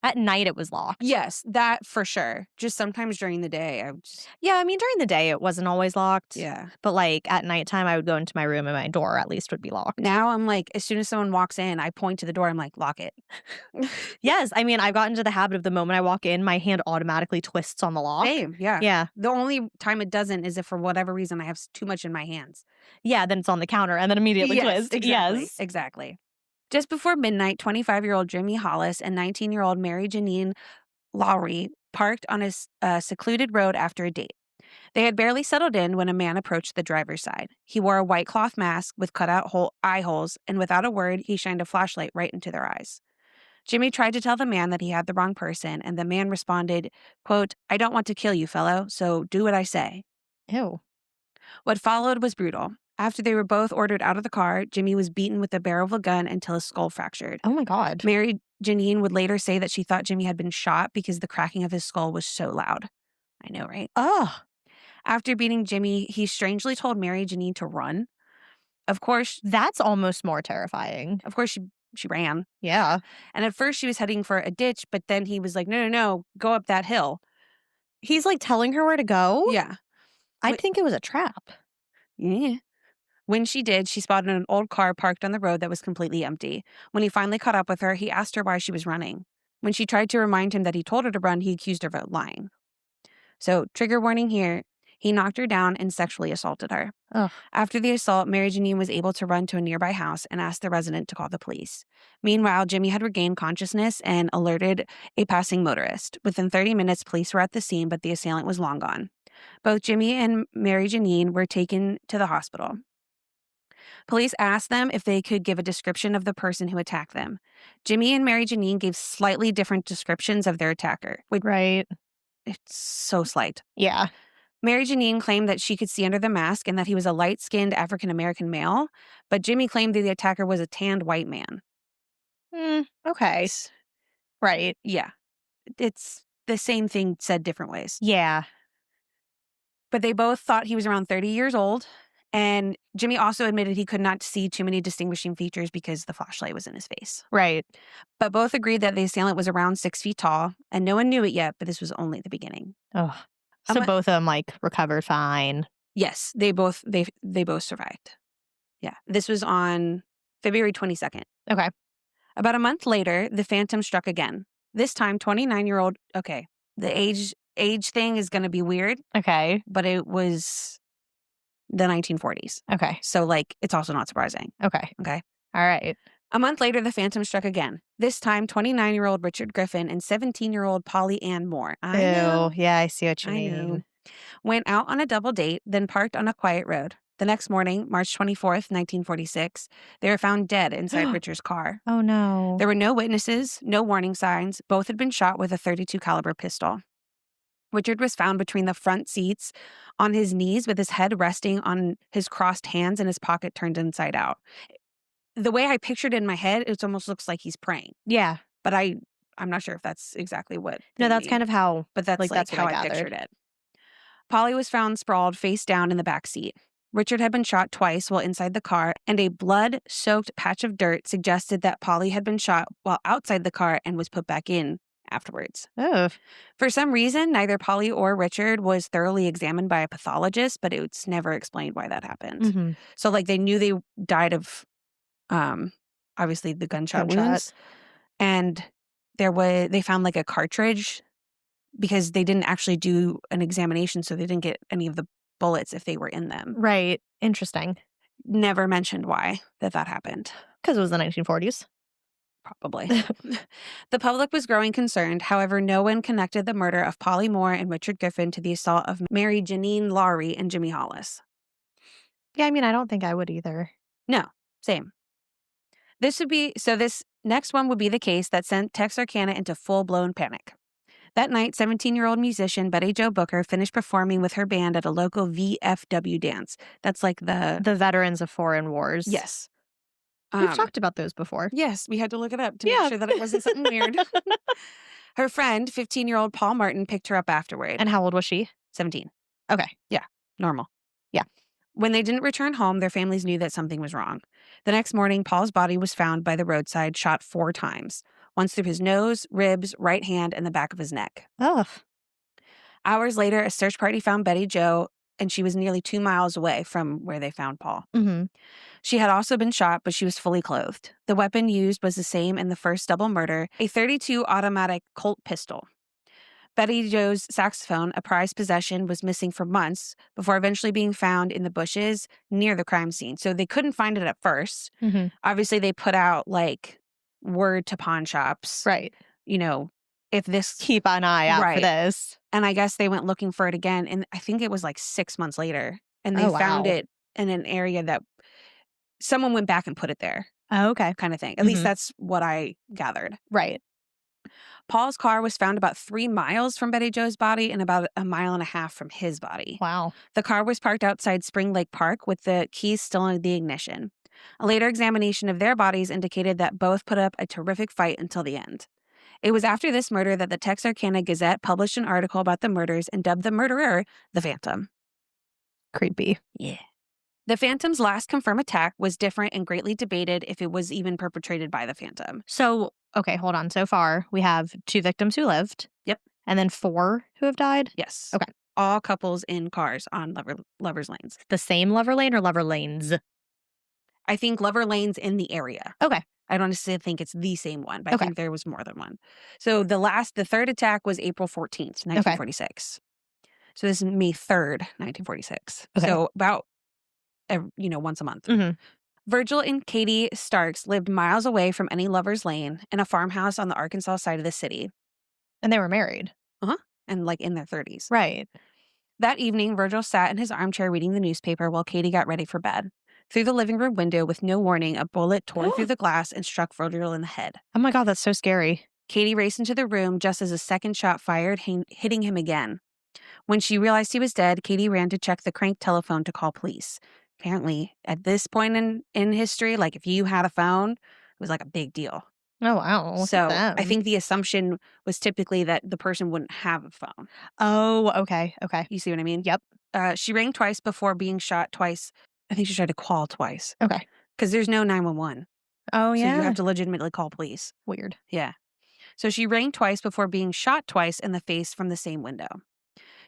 At night it was locked. Yes, that for sure. Just sometimes during the day, I would just... Yeah, I mean during the day it wasn't always locked. Yeah. But like at nighttime I would go into my room and my door at least would be locked. Now I'm like, as soon as someone walks in, I point to the door. I'm like, lock it. Yes, I mean I've gotten into the habit of the moment I walk in, my hand automatically twists on the lock. Same, yeah. Yeah. The only time it doesn't is if for whatever reason I have too much in my hands. Yeah, then it's on the counter and then immediately twist. Exactly. Yes. Exactly. Just before midnight, 25-year-old Jimmy Hollis and 19-year-old Mary Janine Lowry parked on a secluded road after a date. They had barely settled in when a man approached the driver's side. He wore a white cloth mask with cutout eye holes, and without a word, he shined a flashlight right into their eyes. Jimmy tried to tell the man that he had the wrong person, and the man responded, quote, "I don't want to kill you, fellow, so do what I say." Ew. What followed was brutal. After they were both ordered out of the car, Jimmy was beaten with the barrel of a gun until his skull fractured. Oh my God. Mary Janine would later say that she thought Jimmy had been shot because the cracking of his skull was so loud. I know, right? Ugh. After beating Jimmy, he strangely told Mary Janine to run. Of course, That's almost more terrifying. she ran. Yeah. And at first she was heading for a ditch, but then he was like, no, go up that hill. He's like telling her where to go? Yeah. I'd think it was a trap. Yeah. When she did, she spotted an old car parked on the road that was completely empty. When he finally caught up with her, he asked her why she was running. When she tried to remind him that he told her to run, he accused her of lying. So, trigger warning here, he knocked her down and sexually assaulted her. Ugh. After the assault, Mary Janine was able to run to a nearby house and asked the resident to call the police. Meanwhile, Jimmy had regained consciousness and alerted a passing motorist. Within 30 minutes, police were at the scene, but the assailant was long gone. Both Jimmy and Mary Janine were taken to the hospital. Police asked them if they could give a description of the person who attacked them. Jimmy and Mary Janine gave slightly different descriptions of their attacker, which Right. it's so slight. Yeah. Mary Janine claimed that she could see under the mask and that he was a light-skinned African-American male, but Jimmy claimed that the attacker was a tanned white man. Okay. Right. Yeah, it's the same thing said different ways. Yeah. But they both thought he was around 30 years old, and Jimmy also admitted he could not see too many distinguishing features because the flashlight was in his face. Right. But both agreed that the assailant was around 6 feet tall, and no one knew it yet, but this was only the beginning. Ugh. Um, So both of them like recovered fine. Yes, they both survived. Yeah, this was on February 22nd. Okay. About a month later, the phantom struck again. This time, 29-year-old. Okay, the age thing is going to be weird, Okay. but it was the 1940s, Okay. so like it's also not surprising. Okay. Okay. All right. A month later, the phantom struck again. This time, 29-year-old Richard Griffin and 17-year-old Polly Ann Moore. I know. Yeah, I see what you I mean. know. Went out on a double date, then parked on a quiet road. The next morning, March 24th, 1946, they were found dead inside Richard's car. Oh no. There were no witnesses, no warning signs. Both had been shot with a .32 caliber pistol. Richard was found between the front seats on his knees with his head resting on his crossed hands and his pocket turned inside out. The way I pictured it in my head, it almost looks like he's praying. Yeah. But I'm not sure if that's exactly what No, they that's mean. kind of how. But that's like, like that's what how I I gathered. pictured it. Polly was found sprawled face down in the back seat. Richard had been shot twice while inside the car, and a blood-soaked patch of dirt suggested that Polly had been shot while outside the car and was put back in afterwards. Oh. For some reason, neither Polly or Richard was thoroughly examined by a pathologist, but it's never explained why that happened. Mm-hmm. So, like, they knew they died of, obviously, the gunshot wounds, and they found like a cartridge because they didn't actually do an examination, so they didn't get any of the bullets if they were in them. Right. Interesting. Never mentioned why that happened. Because it was the 1940s. Probably. The public was growing concerned. However, no one connected the murder of Polly Moore and Richard Griffin to the assault of Mary Janine Lowry and Jimmy Hollis. Yeah, I mean, I don't think I would either. No, same. This next one would be the case that sent Texarkana into full-blown panic. That night, 17-year-old musician Betty Jo Booker finished performing with her band at a local VFW dance. That's like the Veterans of Foreign Wars. Yes. We've talked about those before. Yes, we had to look it up to make sure that it wasn't something weird. Her friend, 15-year-old Paul Martin, picked her up afterward. And how old was she? 17. Okay. Yeah, normal. Yeah. When they didn't return home, their families knew that something was wrong. The next morning, Paul's body was found by the roadside, shot 4 times. Once through his nose, ribs, right hand, and the back of his neck. Ugh. Hours later, a search party found Betty Jo, and she was nearly 2 miles away from where they found Paul. Mm-hmm. She had also been shot, but she was fully clothed. The weapon used was the same in the first double murder, a .32 automatic Colt pistol. Betty Jo's saxophone, a prized possession, was missing for months before eventually being found in the bushes near the crime scene. So they couldn't find it at first. Mm-hmm. Obviously, they put out like word to pawn shops. Right. You know, if this... Keep an eye out for this. And I guess they went looking for it again. And I think it was like 6 months later. And they found it in an area that someone went back and put it there. Oh, okay. Kind of thing. At least that's what I gathered. Right. Paul's car was found about 3 miles from Betty Jo's body and about 1.5 miles from his body. Wow. The car was parked outside Spring Lake Park with the keys still in the ignition. A later examination of their bodies indicated that both put up a terrific fight until the end. It was after this murder that the Texarkana Gazette published an article about the murders and dubbed the murderer the Phantom. Creepy. Yeah. The Phantom's last confirmed attack was different and greatly debated if it was even perpetrated by the Phantom. So, okay, hold on. So far, we have 2 victims who lived. Yep. And then 4 who have died? Yes. Okay. All couples in cars on lovers lanes. The same lover lane or lover lanes? I think Lover Lane's in the area. Okay. I don't necessarily think it's the same one, but I Okay. think there was more than one. So the third attack was April 14th, 1946. So this is May 3rd, 1946. Okay. So about, once a month. Mhm. Virgil and Katie Starks lived miles away from any Lover's Lane in a farmhouse on the Arkansas side of the city. And they were married. Uh-huh. And like in their 30s. Right. That evening, Virgil sat in his armchair reading the newspaper while Katie got ready for bed. Through the living room window, with no warning, a bullet tore through the glass and struck Virgil in the head. Oh my God, that's so scary. Katie raced into the room just as a second shot fired, hitting him again. When she realized he was dead, Katie ran to check the crank telephone to call police. Apparently, at this point in history, like if you had a phone, it was like a big deal. Oh, wow. Look So at I them. think the assumption was typically that the person wouldn't have a phone. Oh, okay. Okay. You see what I mean? Yep. She rang twice before being shot twice. I think she tried to call twice Okay. because there's no 911. Oh, So yeah. you have to legitimately call police. Weird. Yeah. So she rang twice before being shot twice in the face from the same window.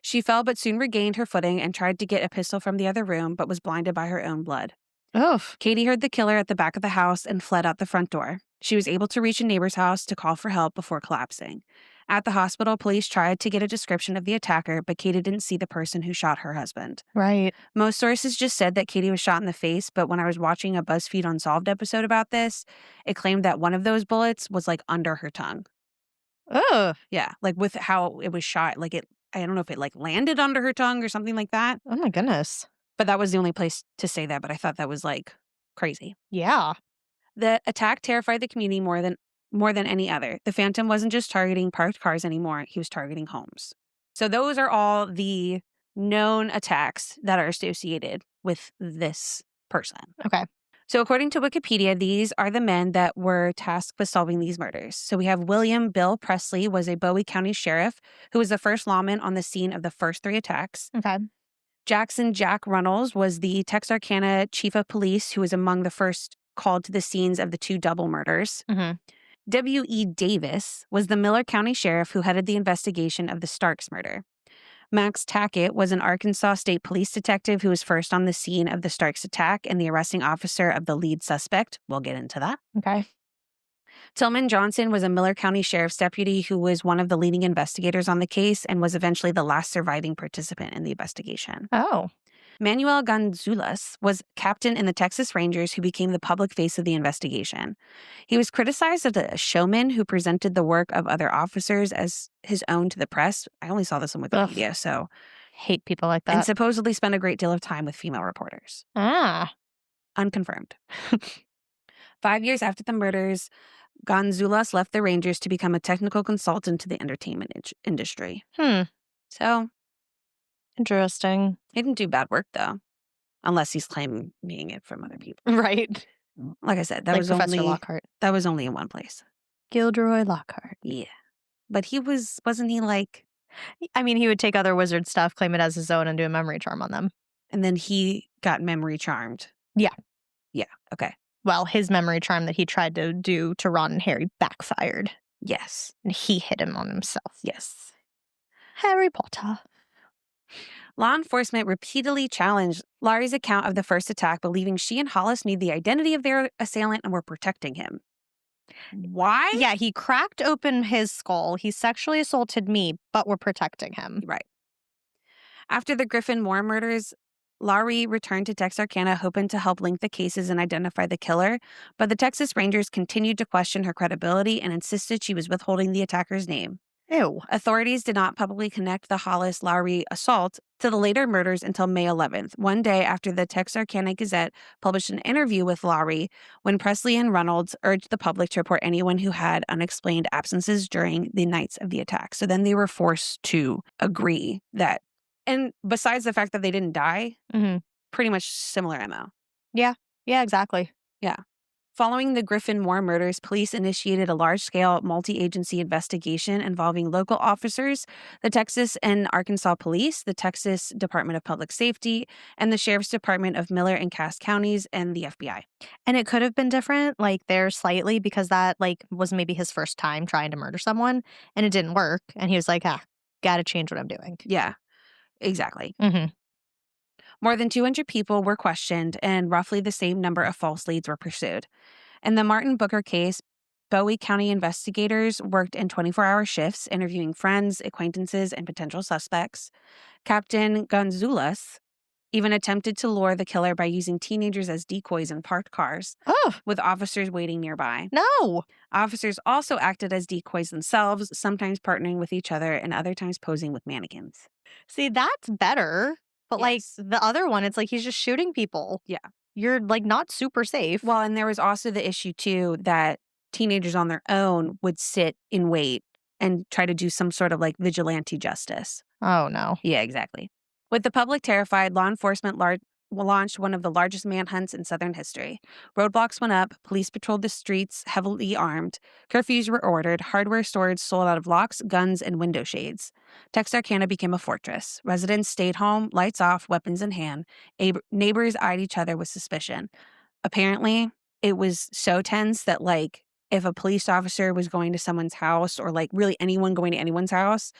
She fell but soon regained her footing and tried to get a pistol from the other room, but was blinded by her own blood. Oh. Katie heard the killer at the back of the house and fled out the front door. She was able to reach a neighbor's house to call for help before collapsing. At the hospital, police tried to get a description of the attacker, but Katie didn't see the person who shot her husband. Right. Most sources just said that Katie was shot in the face, but when I was watching a BuzzFeed Unsolved episode about this, it claimed that one of those bullets was like under her tongue. Oh. Yeah, like with how it was shot, I don't know if it like landed under her tongue or something like that, Oh my goodness. but that was the only place to say that, but I thought that was like crazy. Yeah. The attack terrified the community more than any other. The Phantom wasn't just targeting parked cars anymore, he was targeting homes. So those are all the known attacks that are associated with this person. Okay. So according to Wikipedia, these are the men that were tasked with solving these murders. So we have William Bill Presley was a Bowie County sheriff who was the first lawman on the scene of the first 3 attacks. Okay. Jackson Jack Runnels was the Texarkana chief of police who was among the first called to the scenes of the 2 double murders. Mhm. W.E. Davis was the Miller County sheriff who headed the investigation of the Starks murder. Max Tackett was an Arkansas State Police detective who was first on the scene of the Starks attack and the arresting officer of the lead suspect. We'll get into that. Okay. Tillman Johnson was a Miller County sheriff's deputy who was one of the leading investigators on the case and was eventually the last surviving participant in the investigation. Oh. Manuel Gonzulez was captain in the Texas Rangers who became the public face of the investigation. He was criticized as a showman who presented the work of other officers as his own to the press. I only saw this on Wikipedia, so. Hate people like And that. supposedly spent a great deal of time with female reporters. Ah. Unconfirmed. 5 years after the murders, Gonzulez left the Rangers to become a technical consultant to the entertainment industry. So, Interesting. he didn't do bad work, though. Unless he's claiming it from other people. Right. Like I said, that Like was Professor only Lockhart. that was only in one place. Gilderoy Lockhart. Yeah. But wasn't he like, I mean, he would take other wizard stuff, claim it as his own, and do a memory charm on them. and then he got memory charmed. Yeah. Yeah. Okay. Well, his memory charm that he tried to do to Ron and Harry backfired, Yes. and he hit him on himself. Yes. Harry Potter. Law enforcement repeatedly challenged Laurie's account of the first attack, believing she and Hollis knew the identity of their assailant and were protecting him. Why? Yeah, he cracked open his skull. He sexually assaulted me, but we're protecting him. Right. After the Griffin Moore murders, Laurie returned to Texarkana hoping to help link the cases and identify the killer, but the Texas Rangers continued to question her credibility and insisted she was withholding the attacker's name. Ew. Authorities did not publicly connect the Hollis-Lowry assault to the later murders until May 11th, one day after the Texarkana Gazette published an interview with Lowry when Presley and Reynolds urged the public to report anyone who had unexplained absences during the nights of the attack. So then they were forced to agree that, and besides the fact that they didn't die, pretty much similar MO. Yeah, exactly. Yeah. Following the Griffin Moore murders, police initiated a large-scale multi-agency investigation involving local officers, the Texas and Arkansas Police, the Texas Department of Public Safety, and the Sheriff's Department of Miller and Cass counties, and the FBI. And it could have been different, like, there slightly, because that, like, was maybe his first time trying to murder someone, and it didn't work, and he was like, gotta change what I'm doing. Yeah, exactly. More than 200 people were questioned, and roughly the same number of false leads were pursued. In the Martin Booker case, Bowie County investigators worked in 24-hour shifts, interviewing friends, acquaintances, and potential suspects. Captain Gonzalez even attempted to lure the killer by using teenagers as decoys in parked cars, Oh, with officers waiting nearby. no. Officers also acted as decoys themselves, sometimes partnering with each other and other times posing with mannequins. See, that's better. But, like, Yes. the other one, it's like he's just shooting people. Yeah. You're, like, not super safe. Well, and there was also the issue, too, that teenagers on their own would sit in wait and try to do some sort of like vigilante justice. Oh, no. Yeah, exactly. With the public terrified, law enforcement launched one of the largest manhunts in Southern history. Roadblocks went up, police patrolled the streets heavily armed, curfews were ordered, hardware stores sold out of locks, guns, and window shades. Texarkana became a fortress. Residents stayed home, lights off, weapons in hand. Neighbors eyed each other with suspicion. Apparently, it was so tense that, like, if a police officer was going to someone's house or, like, really anyone going to anyone's house,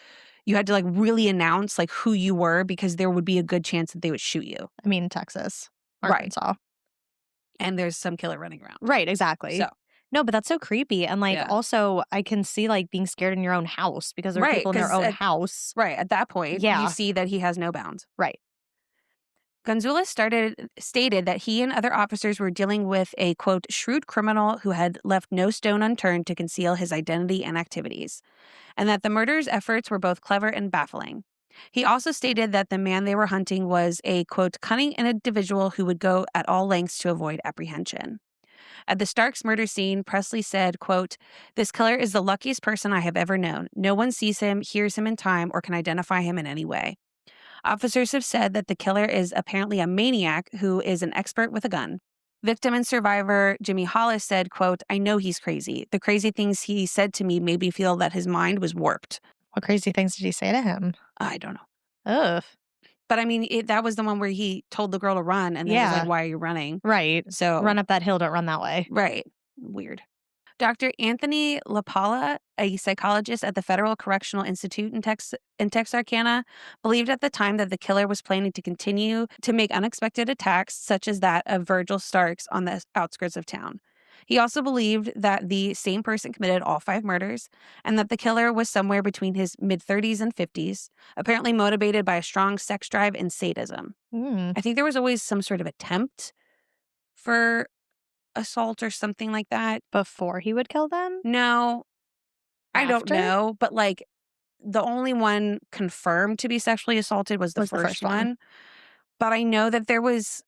you had to, like, really announce, like, who you were because there would be a good chance that they would shoot you. I mean, Texas, Right. Arkansas. And there's some killer running around. Right, exactly. So, No, but that's so creepy. And, like, Yeah. also, I can see, like, being scared in your own house because there are Right, people in their 'cause own at house. right, at that point, Yeah. you see that he has no bounds. Right. Gonzalez stated that he and other officers were dealing with a, quote, shrewd criminal who had left no stone unturned to conceal his identity and activities, and that the murderer's efforts were both clever and baffling. He also stated that the man they were hunting was a, quote, cunning individual who would go at all lengths to avoid apprehension. At the Starks murder scene, Presley said, quote, "This killer is the luckiest person I have ever known. No one sees him, hears him in time, or can identify him in any way." Officers have said that the killer is apparently a maniac who is an expert with a gun. Victim and survivor Jimmy Hollis said, quote, "I know he's crazy. The crazy things he said to me made me feel that his mind was warped." What crazy things did he say to him? I don't know. Ugh. But I mean, that was the one where he told the girl to run and then was Yeah. like, "Why are you running?" Right. So, Run up that hill, don't run that way. right. Weird. Dr. Anthony LaPalla, a psychologist at the Federal Correctional Institute in Texarkana, believed at the time that the killer was planning to continue to make unexpected attacks, such as that of Virgil Starks on the outskirts of town. He also believed that the same person committed all 5 murders and that the killer was somewhere between his mid-30s and 50s, apparently motivated by a strong sex drive and sadism. Mm. I think there was always some sort of attempt for assault or something like that. Before he would kill them? No, I don't After? know, but, like, the only one confirmed to be sexually assaulted was the Was the first first one. one, but I know that there was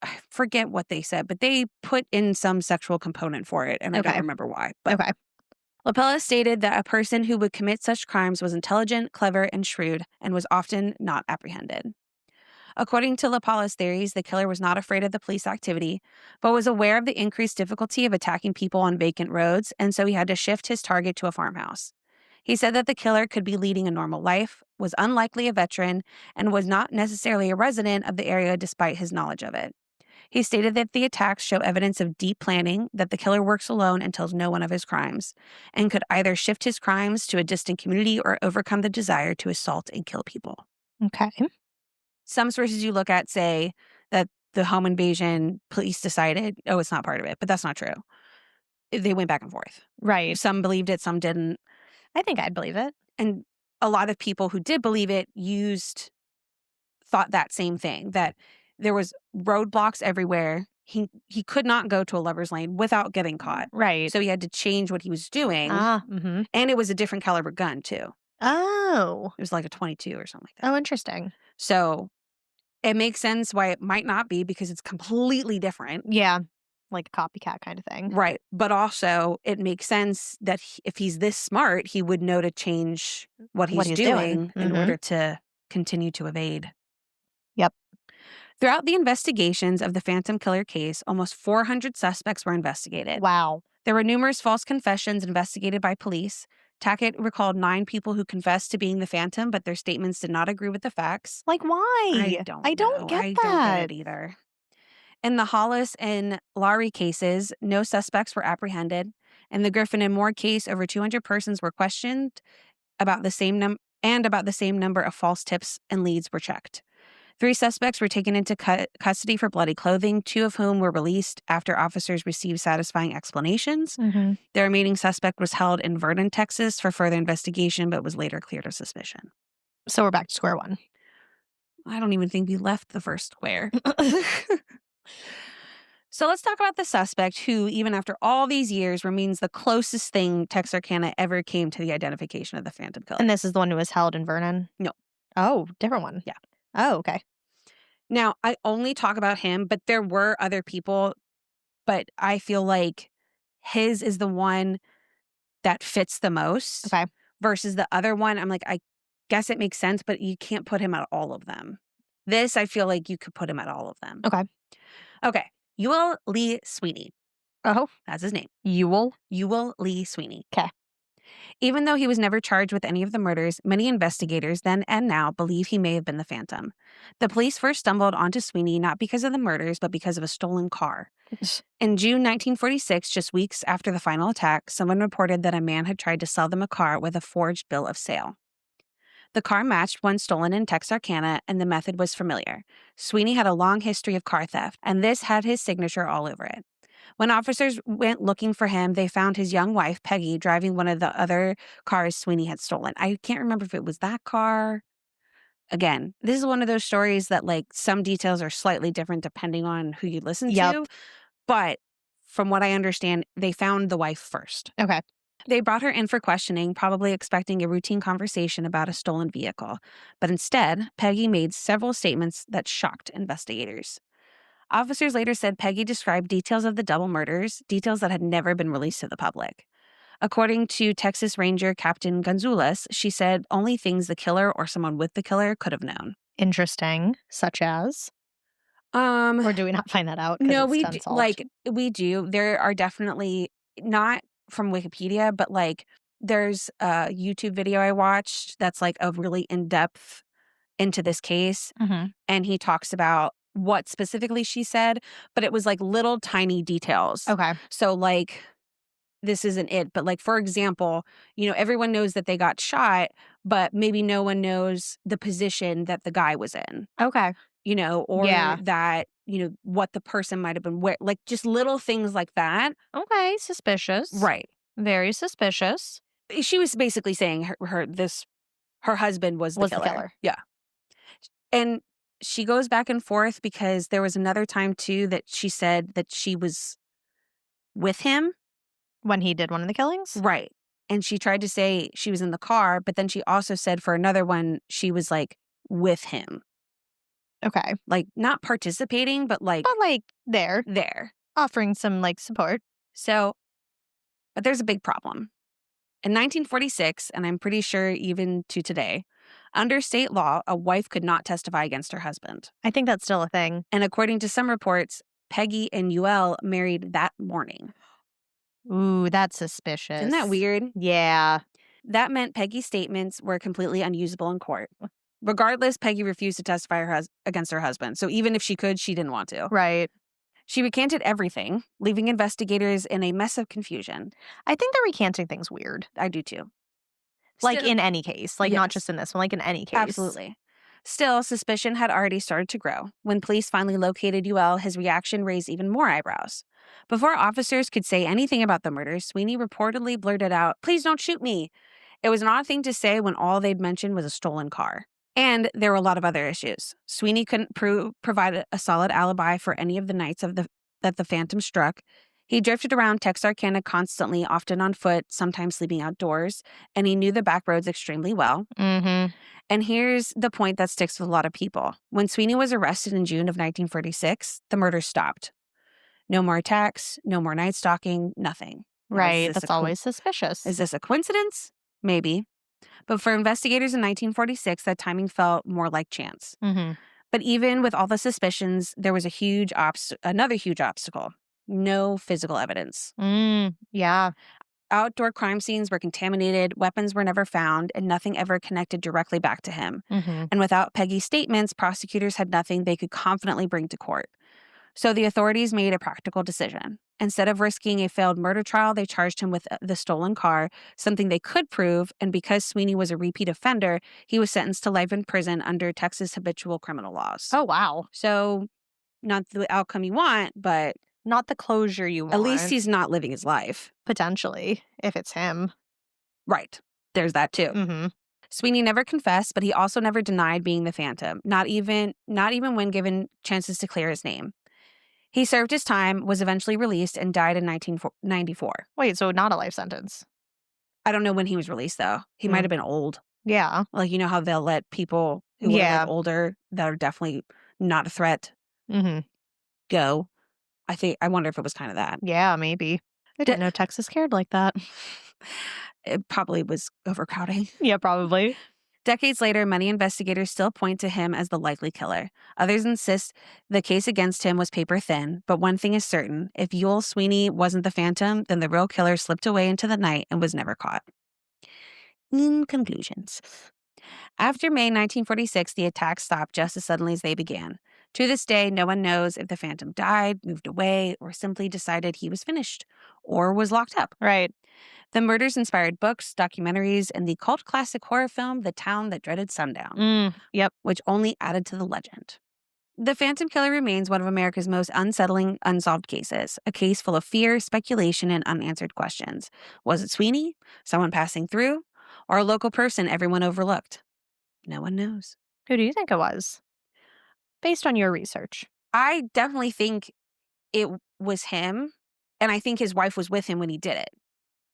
I forget what they said, but they put in some sexual component for it, and I don't Okay. remember why, but Okay. LaPella stated that a person who would commit such crimes was intelligent, clever, and shrewd, and was often not apprehended. According to LaPalla's theories, the killer was not afraid of the police activity, but was aware of the increased difficulty of attacking people on vacant roads, and so he had to shift his target to a farmhouse. He said that the killer could be leading a normal life, was unlikely a veteran, and was not necessarily a resident of the area despite his knowledge of it. He stated that the attacks show evidence of deep planning, that the killer works alone and tells no one of his crimes, and could either shift his crimes to a distant community or overcome the desire to assault and kill people. Okay. Some sources you look at say that the home invasion police decided, oh, it's not part of it, but that's not true. They went back and forth. Right. Some believed it, some didn't. I think I'd believe it. And a lot of people who did believe it thought that same thing, that there was roadblocks everywhere. He could not go to a lover's lane without getting caught. Right. So he had to change what he was doing. Mm-hmm. And it was a different caliber gun too. Oh. It was like a 22 or something like that. Oh, interesting. So it makes sense why it might not be, because it's completely different. Yeah. Like a copycat kind of thing. Right. But also it makes sense that if he's this smart, he would know to change what he's doing in Mhm. order to continue to evade. Yep. Throughout the investigations of the Phantom Killer case, almost 400 suspects were investigated. Wow. There were numerous false confessions investigated by police. Tackett recalled 9 people who confessed to being the Phantom, but their statements did not agree with the facts. Like, why? I don't I don't know. get I that. don't get it either. In the Hollis and Lowry cases, no suspects were apprehended. In the Griffin and Moore case, over 200 persons were questioned about the same number of false tips and leads were checked. 3 suspects were taken into custody for bloody clothing, 2 of whom were released after officers received satisfying explanations. Mm-hmm. The remaining suspect was held in Vernon, Texas for further investigation, but was later cleared of suspicion. So we're back to square one. I don't even think we left the first square. So let's talk about the suspect who, even after all these years, remains the closest thing Texarkana ever came to the identification of the Phantom Killer. And this is the one who was held in Vernon? No. Oh, different one. Yeah. Oh, okay. Now, I only talk about him, but there were other people, but I feel like his is the one that fits the most. Okay. Versus the other one, I'm like, I guess it makes sense, but you can't put him at all of them. This, I feel like you could put him at all of them. Okay. Okay. Ewell Lee Sweeney. Oh. That's his name. Ewell Lee Sweeney. Okay. Even though he was never charged with any of the murders, many investigators then and now believe he may have been the Phantom. The police first stumbled onto Sweeney not because of the murders, but because of a stolen car. In June 1946, just weeks after the final attack, someone reported that a man had tried to sell them a car with a forged bill of sale. The car matched one stolen in Texarkana, and the method was familiar. Sweeney had a long history of car theft, and this had his signature all over it. When officers went looking for him, they found his young wife, Peggy, driving one of the other cars Sweeney had stolen. I can't remember if it was that car. Again, this is one of those stories that, like, some details are slightly different depending on who you listen to. But from what I understand, they found the wife first. Okay. They brought her in for questioning, probably expecting a routine conversation about a stolen vehicle. But instead, Peggy made several statements that shocked investigators. Officers later said Peggy described details of the double murders, details that had never been released to the public. According to Texas Ranger Captain Gonzalez, she said only things the killer or someone with the killer could have known. Interesting. Such as? Or do we not find that out? No, it's we do, unsolved? we do. There are definitely, not from Wikipedia, but like there's a YouTube video I watched that's like a really in-depth into this case. Mm-hmm. And he talks about what specifically she said, but it was like little tiny details. Okay. So like, this isn't it, but like, for example, everyone knows that they got shot, but maybe no one knows the position that the guy was in. Okay. Or Yeah. that, what the person might have been wearing, like just little things like that. Okay. Suspicious. Right. Very suspicious. She was basically saying her husband was the killer. Yeah. And she goes back and forth because there was another time too that she said that she was with him. When he did one of the killings? Right. And she tried to say she was in the car, but then she also said for another one, she was like with him. Okay. Like not participating, but like there. Offering some support. So, but there's a big problem. In 1946, and I'm pretty sure even to today, under state law, a wife could not testify against her husband. I think that's still a thing. And according to some reports, Peggy and Ewell married that morning. Ooh, that's suspicious. Isn't that weird? Yeah. That meant Peggy's statements were completely unusable in court. Regardless, Peggy refused to testify against her husband. So even if she could, she didn't want to. Right. She recanted everything, leaving investigators in a mess of confusion. I think the recanting thing's weird. I do too. In any case. Not Yes. just in this one, in any case. Absolutely. Still, suspicion had already started to grow. When police finally located Ewell, his reaction raised even more eyebrows. Before officers could say anything about the murders, Sweeney reportedly blurted out, "Please don't shoot me." It was an odd thing to say when all they'd mentioned was a stolen car. And there were a lot of other issues. Sweeney couldn't provide a solid alibi for any of the nights that the Phantom struck. He drifted around Texarkana constantly, often on foot, sometimes sleeping outdoors, and he knew the back roads extremely well. Mm-hmm. And here's the point that sticks with a lot of people. When Sweeney was arrested in June of 1946, the murders stopped. No more attacks, no more night stalking, nothing. Right, that's always suspicious. Is this a coincidence? Maybe. But for investigators in 1946, that timing felt more like chance. Mm-hmm. But even with all the suspicions, there was another huge obstacle. No physical evidence. Yeah. Outdoor crime scenes were contaminated, weapons were never found, and nothing ever connected directly back to him. Mm-hmm. And without Peggy's statements, prosecutors had nothing they could confidently bring to court. So the authorities made a practical decision. Instead of risking a failed murder trial, they charged him with the stolen car, something they could prove. And because Sweeney was a repeat offender, he was sentenced to life in prison under Texas habitual criminal laws. Oh, wow. So, not the outcome you want, but Not the closure you want. at least he's not living his life. Potentially, if it's him. Right. There's that too. Mm-hmm. Sweeney never confessed, but he also never denied being the Phantom, not even when given chances to clear his name. He served his time, was eventually released, and died in 1994. Wait, so not a life sentence? I don't know when he was released, though. He might have been old. Yeah. Like, you know how they'll let people who are like older that are definitely not a threat go. I wonder if it was kind of that. Yeah, maybe. I didn't know Texas cared like that. It probably was overcrowding. Yeah, probably. Decades later, many investigators still point to him as the likely killer. Others insist the case against him was paper thin, but one thing is certain. If Yule Sweeney wasn't the Phantom, then the real killer slipped away into the night and was never caught. In conclusions. After May 1946, the attacks stopped just as suddenly as they began. To this day, no one knows if the Phantom died, moved away, or simply decided he was finished, or was locked up. Right. The murders inspired books, documentaries, and the cult classic horror film The Town That Dreaded Sundown, Yep. which only added to the legend. The Phantom Killer remains one of America's most unsettling unsolved cases, a case full of fear, speculation, and unanswered questions. Was it Sweeney, someone passing through, or a local person everyone overlooked? No one knows. Who do you think it was? Based on your research. I definitely think it was him, and I think his wife was with him when he did it.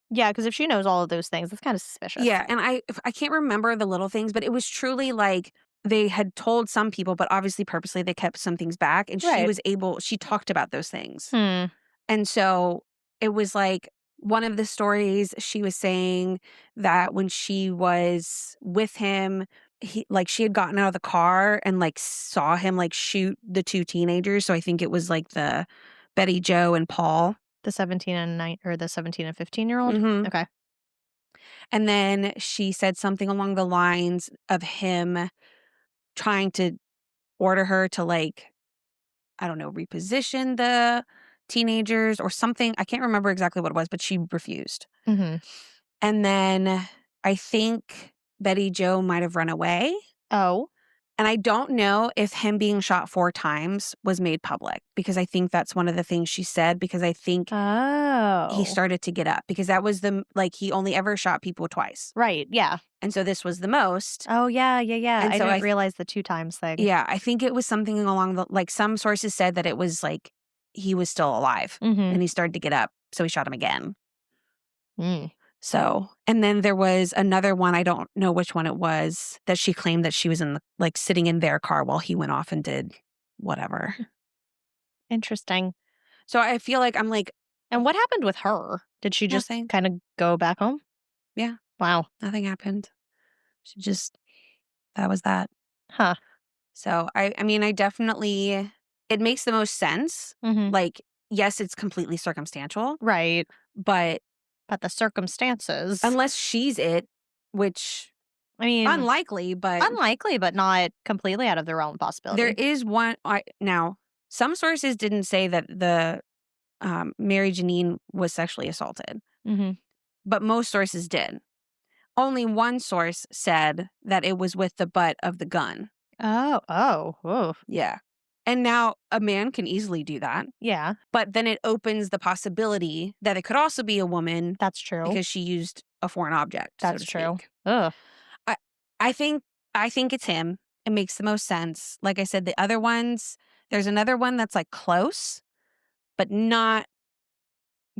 Yeah, because if she knows all of those things, that's kind of suspicious. Yeah, and I can't remember the little things, but it was truly like they had told some people, but obviously purposely they kept some things back, and she talked about those things. And so it was like one of the stories she was saying that when she was with him, she had gotten out of the car and like saw him like shoot the two teenagers. So I think it was like the Betty Jo and Paul. The 17 and 15-year-old? Okay. And then she said something along the lines of him trying to order her to like, I don't know, reposition the teenagers or something. I can't remember exactly what it was, but she refused. And then I think Betty Jo might have run away. Oh. And I don't know if him being shot 4 times was made public, because I think that's one of the things she said, because I think he started to get up, because that was he only ever shot people twice. Right, yeah. And so this was the most. Oh, yeah. And And I so didn't realize the 2 times thing. Yeah, I think it was something along the some sources said that it was like he was still alive and he started to get up, so he shot him again. So, and then there was another one, I don't know which one it was, that she claimed that she was in sitting in their car while he went off and did whatever. Interesting. So I feel like I'm like, and what happened with her? Did she just kind of go back home? Yeah. Wow. Nothing happened. That was that. Huh. So I mean, I definitely, it makes the most sense. Like, yes, it's completely circumstantial. Right. But the circumstances. Unless she's it, which, I mean, unlikely, but not completely out of the realm of possibility. There is one. Now, some sources didn't say that the Mary Janine was sexually assaulted, but most sources did. Only one source said that it was with the butt of the gun. Oh. Yeah. And now a man can easily do that. Yeah. But then it opens the possibility that it could also be a woman. That's true. Because she used a foreign object. That's so to true. speak. Ugh. I think it's him. It makes the most sense. Like I said, the other ones, there's another one that's like close, but not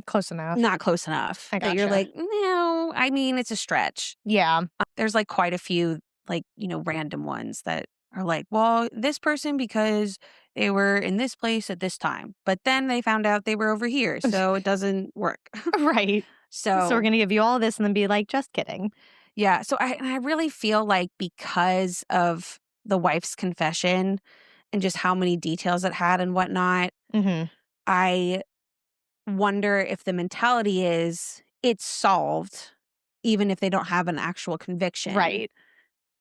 close enough. Not close enough. I gotcha. That you're like, no, I mean, it's a stretch. Yeah. There's like quite a few random ones that are like, well, this person because they were in this place at this time, but then they found out they were over here, so it doesn't work. Right. So we're going to give you all this and then be like, just kidding. Yeah. So I really feel like because of the wife's confession and just how many details it had and whatnot, I wonder if the mentality is it's solved, even if they don't have an actual conviction. Right.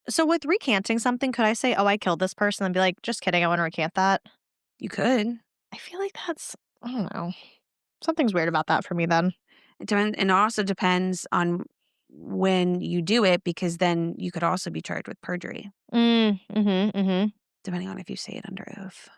So with recanting something, could I say, oh, I killed this person and be like, just kidding, I want to recant that? You could. I feel like that's, I don't know. Something's weird about that for me then. It depends, and it also depends on when you do it, because then you could also be charged with perjury, Mm-hmm. depending on if you say it under oath.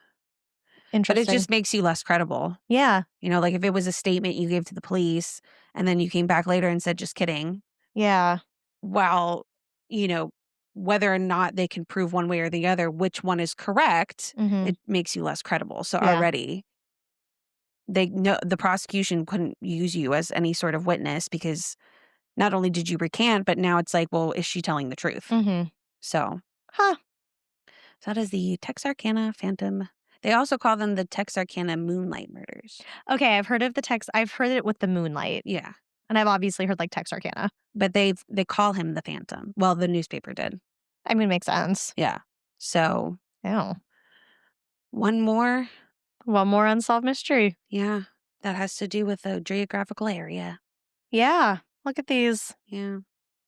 But it Interesting. just makes you less credible. Yeah. You know, like if it was a statement you gave to the police and then you came back later and said, just kidding. Yeah. Well, you know, whether or not they can prove one way or the other which one is correct, Mm-hmm. it makes you less credible. So Yeah. already they know the prosecution couldn't use you as any sort of witness, because not only did you recant, but now it's like, well, is she telling the truth? Mm-hmm. So Huh. that is the Texarkana Phantom. They also call them the Texarkana Moonlight Murders. Okay, I've heard of I've heard it with the Moonlight. Yeah. And I've obviously heard like Texarkana. But they call him the Phantom. Well, the newspaper did. I mean, makes sense. Yeah. So Ew. one more. One more unsolved mystery. Yeah. That has to do with the geographical area. Yeah. Look at these. Yeah.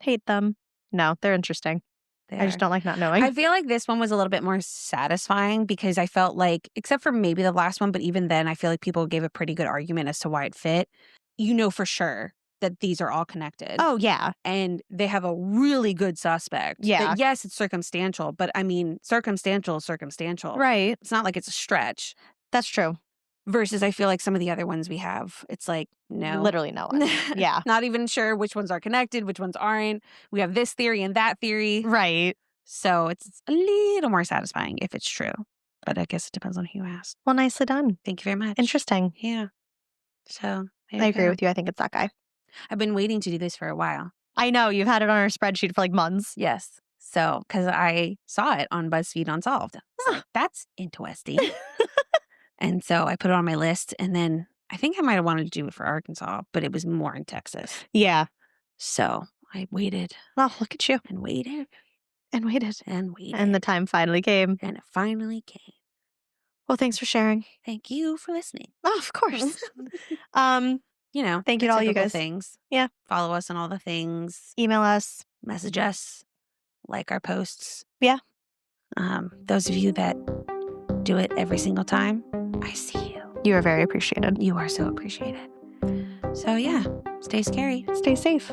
Hate them. No, they're interesting. I just don't like not knowing. I feel like this one was a little bit more satisfying, because I felt like, except for maybe the last one, but even then, I feel like people gave a pretty good argument as to why it fit. You know for sure that these are all connected. Oh, yeah. And they have a really good suspect. Yeah. That, yes, it's circumstantial, but I mean, circumstantial is circumstantial. Right. It's not like it's a stretch. That's true. Versus I feel like some of the other ones we have, it's like, no. Literally no one. Yeah. Not even sure which ones are connected, which ones aren't. We have this theory and that theory. Right. So it's a little more satisfying if it's true. But I guess it depends on who you ask. Well, nicely done. Thank you very much. Interesting. Yeah. So I agree with you. I think it's that guy. I've been waiting to do this for a while. I know. You've had it on our spreadsheet for like months. Yes. So, because I saw it on BuzzFeed Unsolved. I was like, that's interesting. And so I put it on my list, and then I think I might have wanted to do it for Arkansas, but it was more in Texas. Yeah. So I waited Oh, look at you. and waited And waited. and waited. And the time finally came. And it finally came. Well, thanks for sharing. Thank you for listening. Oh, of course. You know, Thank you the to all you typical guys. things. Yeah. Follow us on all the things. Email us. Message us. Like our posts. Yeah. Those of you that do it every single time, I see you. You are very appreciated. You are so appreciated. So yeah, stay scary. Stay safe.